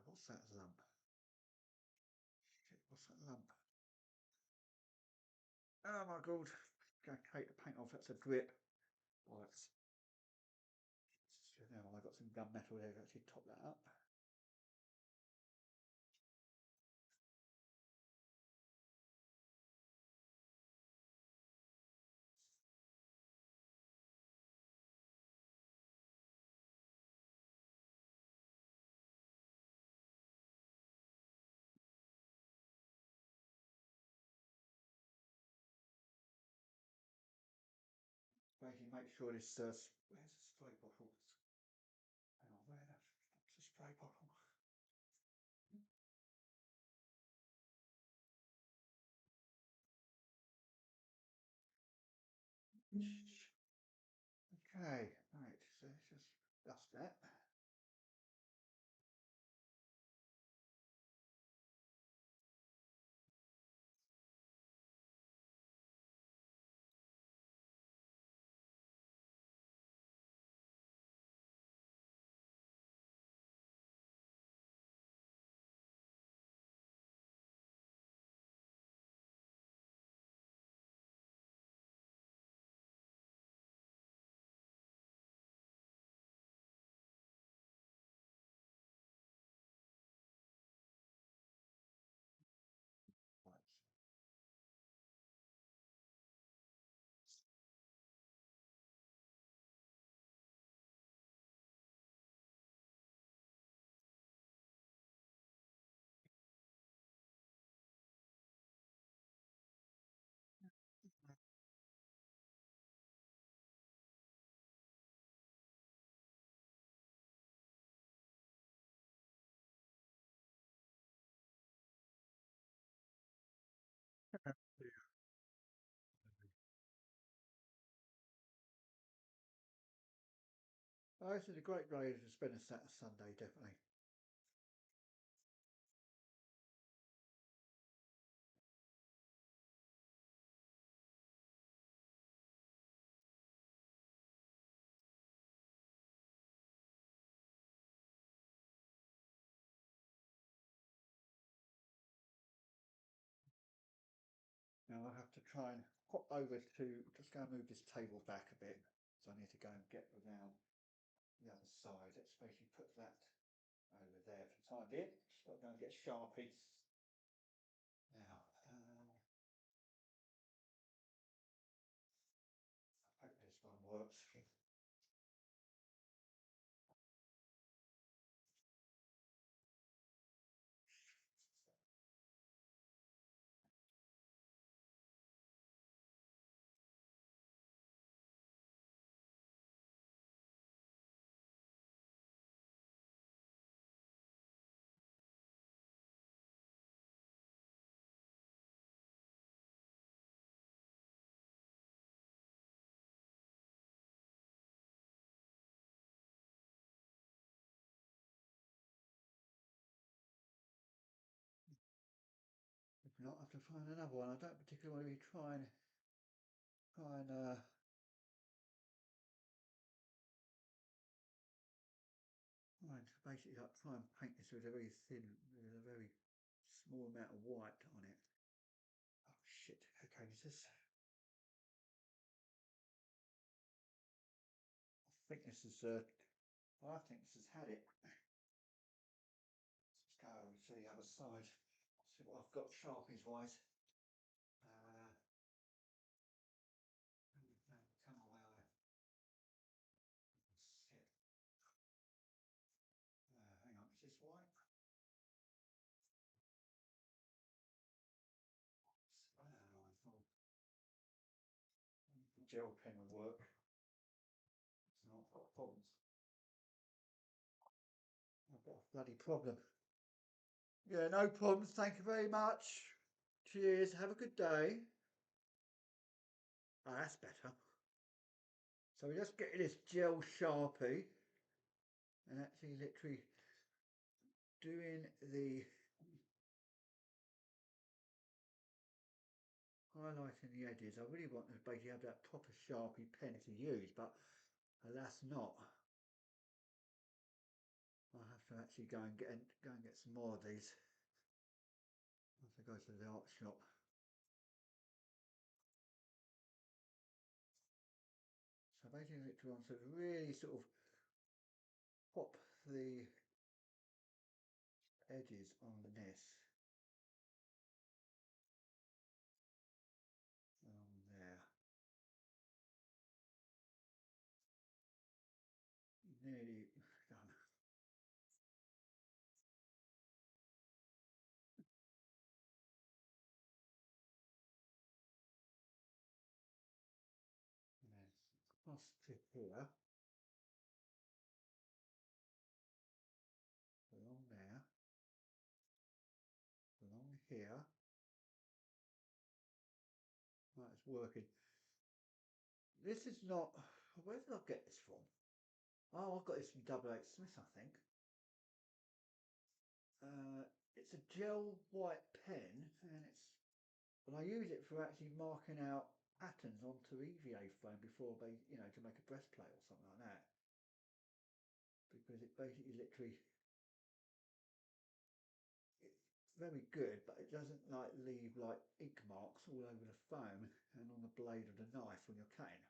What's that lump? Shit, what's that lump? Oh my god, going to take the paint off, that's a drip. Right. So now I've got some gunmetal there to actually top that up. Basically make sure this, where's the spray bottle? Hang on, what's the spray bottle? Okay, right, so let's just dust that. Right. Oh, this is a great day to spend a Saturday, Sunday, definitely. Now I have to try and hop over to, just go and move this table back a bit. So I need to go and get around the other side. Let's basically put that over there for the time being. So I'm going to get Sharpies. Now, I hope this one works. If not, I have to find another one. I don't particularly want to be try and basically like try and paint this with a very thin, with a very small amount of white on it. Oh shit! Okay, this is. I think this is. I think this has had it. Let's go over to the other side. See what I've got Sharpies wise. Come away. Shit. Hang on, is this white? gel pen will work. It's not got problems. I've got a bloody problem. Yeah, no problems. Thank you very much. Cheers. Have a good day. Oh, that's better. So we're just getting this gel Sharpie and actually literally doing the highlighting the edges. I really want to basically have that proper Sharpie pen to use, but alas not. I'll have to actually go and get some more of these once I go to the art shop. So basically literally want to really sort of pop the edges on this along there. Nearly done. And then cross to here, along there, along here. Right, it's working. This is not. Where did I get this from? Oh, I got this from Double H Smith, I think. It's a gel white pen, and I use it for actually marking out patterns onto EVA foam before they, to make a breastplate or something like that. Because it basically literally, it's very good, but it doesn't like leave like ink marks all over the foam and on the blade of the knife when you're cutting.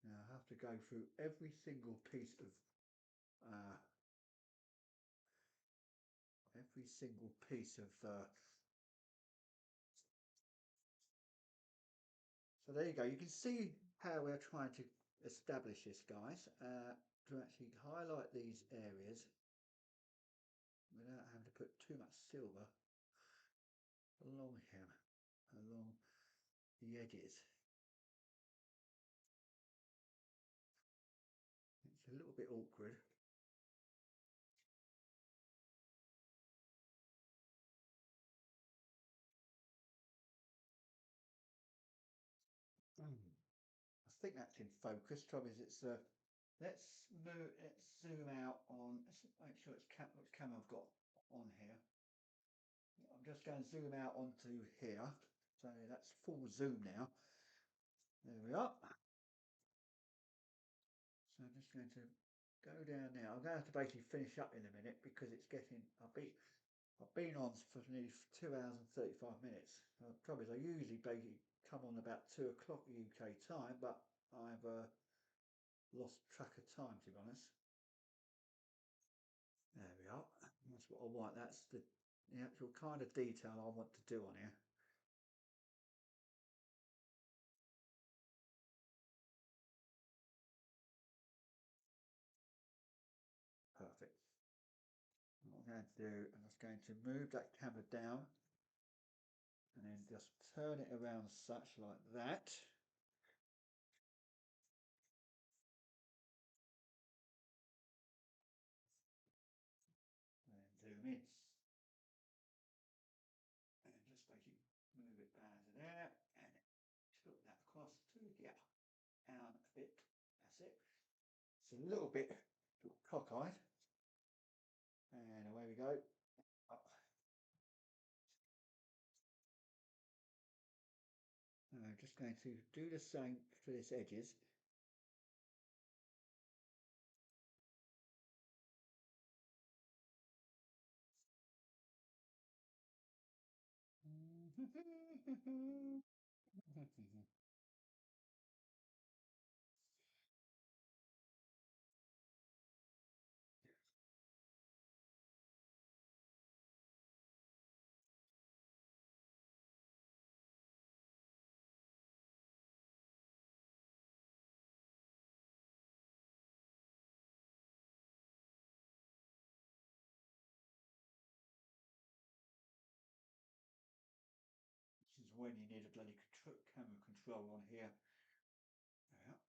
Now I have to go through every single piece of so there you go. You can see how we're trying to establish this, guys, to actually highlight these areas without having to put too much silver along here, along the edges. It's a little bit awkward. I think that's in focus. Trouble is, it's let's zoom out on. Let's make sure it's which camera I've got on here. I'm just going to zoom out onto here. So that's full zoom now. There we are. So I'm just going to go down now. I'm going to have to basically finish up in a minute because it's getting. I've been on for nearly 2 hours and 35 minutes. The trouble is, I usually basically come on about 2 o'clock UK time, but I've lost track of time, to be honest. There we are. That's what I want. That's the actual kind of detail I want to do on here. Perfect. What I'm going to do, I'm just going to move that camera down and then just turn it around such like that. And then zoom in. And just basically move it down to there and put that across to here. Down a bit. That's it. It's a little bit cockeyed. And away we go. Up. And I'm just going to do the same for this edges. when you need a bloody camera control on here. Yeah.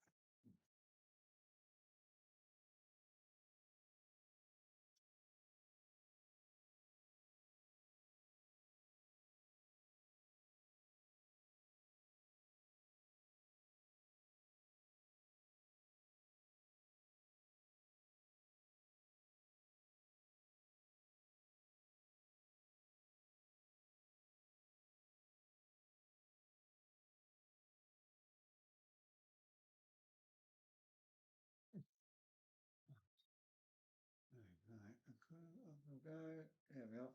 Right, okay, there we are.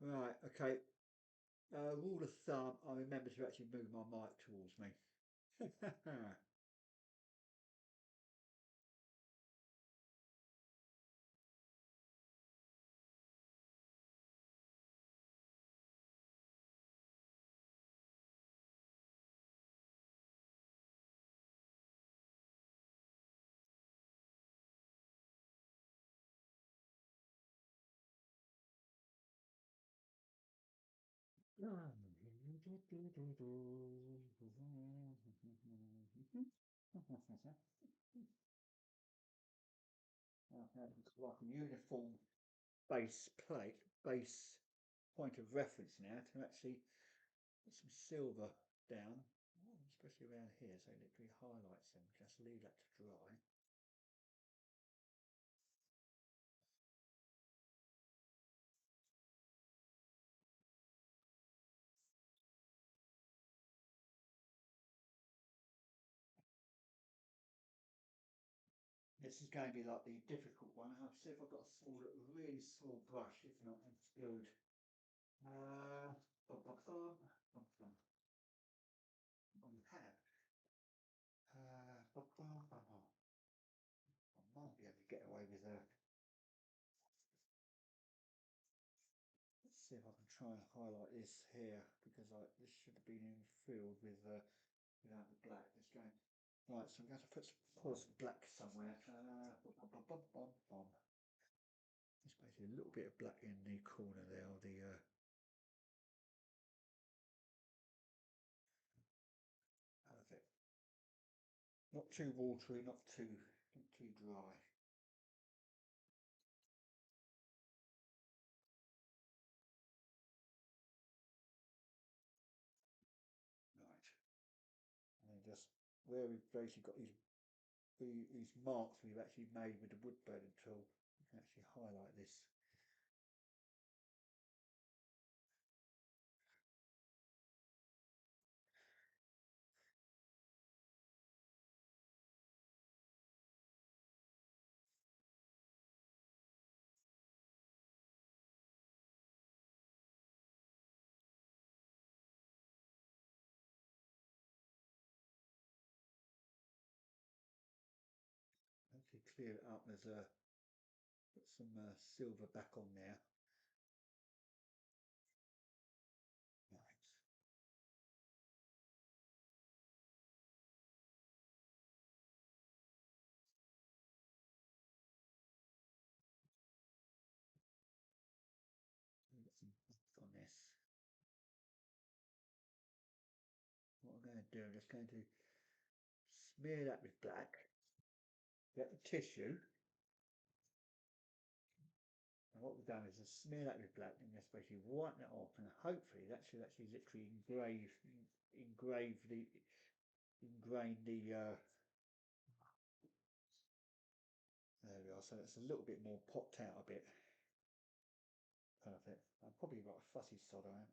Right, okay. Rule of thumb, I remember to actually move my mic towards me. It's like a uniform base plate, base point of reference now to actually put some silver down, especially around here, so it literally highlights them. Just leave that to dry. This is going to be like the difficult one. I'll see if I've got a small, really small brush. If not, it's good. On have. I might be able to get away with a. Let's see if I can try and highlight this here because this should have been filled with without the black. Let's go. Right, so I'm going to pour some black somewhere. Just basically a little bit of black in the corner there, or the perfect. Not too watery, not too dry. Right, and then just where we've basically got these marks we've actually made with the wood burning tool, you can actually highlight this. Okay, clear it up. There's put some silver back on there. Right. Get some black on this. What I'm going to do, I'm just going to smear that with black. Get the tissue. And what we've done is just smear that with black and just basically wipe that off, and hopefully that should actually literally ingrain the there we are, so it's a little bit more popped out a bit. Perfect. I'm probably got a fussy sod I am.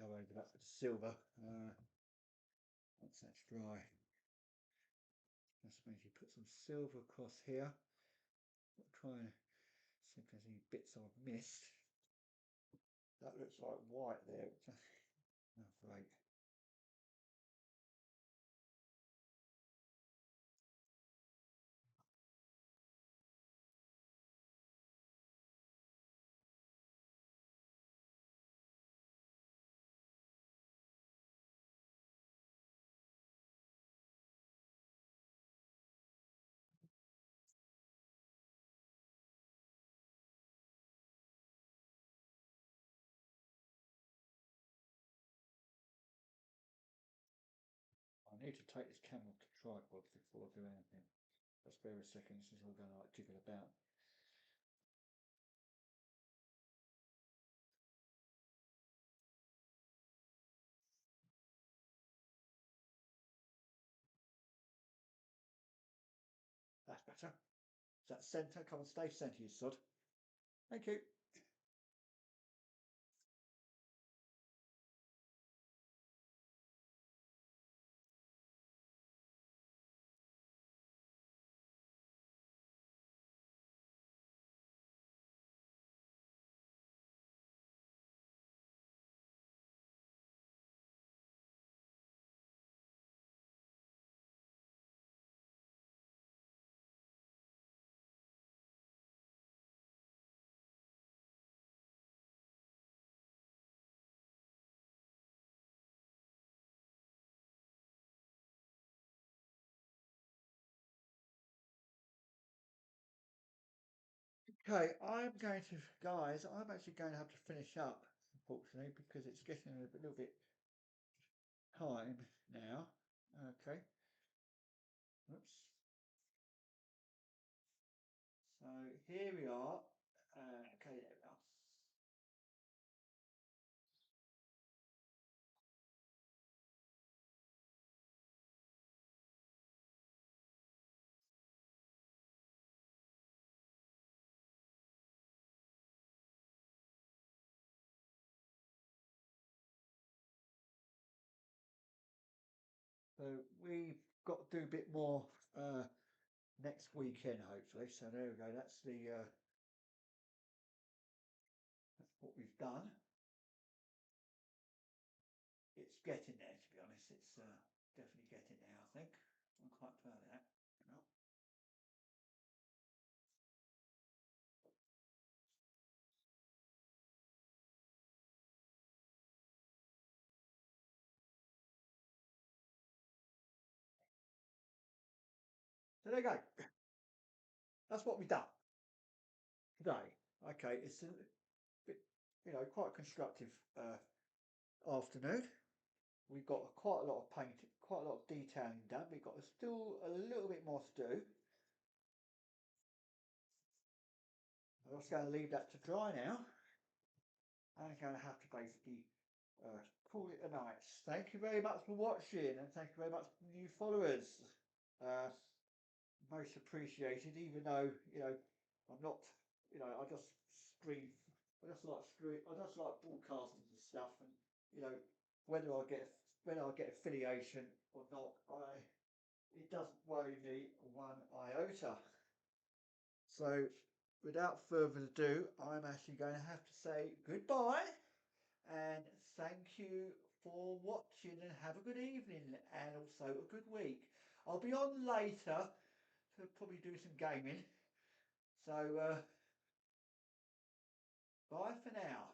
Go over that with silver. Once that's dry, just maybe put some silver across here. Try and see if there's any bits I've missed. That looks like white there. Oh, great. need to take this camera off the tripod before I do anything. Just spare a second, this is all going to like jiggle about. That's better. Is that centre? Come on, stay centre, you sod. Thank you. Okay, guys, I'm actually going to have to finish up, unfortunately, because it's getting a little bit time now. Okay. Oops. So here we are. Okay, there we are. So we've got to do a bit more next weekend, hopefully. So there we go. That's what we've done. It's getting there, to be honest. It's definitely getting there, I think. I'm quite proud of that. Well, so there you go. That's what we've done today. Okay, it's a bit, quite a constructive afternoon. We've got quite a lot of paint, quite a lot of detailing done. We've got still a little bit more to do. I'm just going to leave that to dry now. I'm going to have to basically call it a night. Thank you very much for watching, and thank you very much for new followers. Most appreciated, even though I'm not, I just stream, I just like broadcasting and stuff, and whether I get affiliation or not, it doesn't worry me one iota. So, without further ado, I'm actually going to have to say goodbye and thank you for watching, and have a good evening and also a good week. I'll be on later to probably do some gaming. So, bye for now.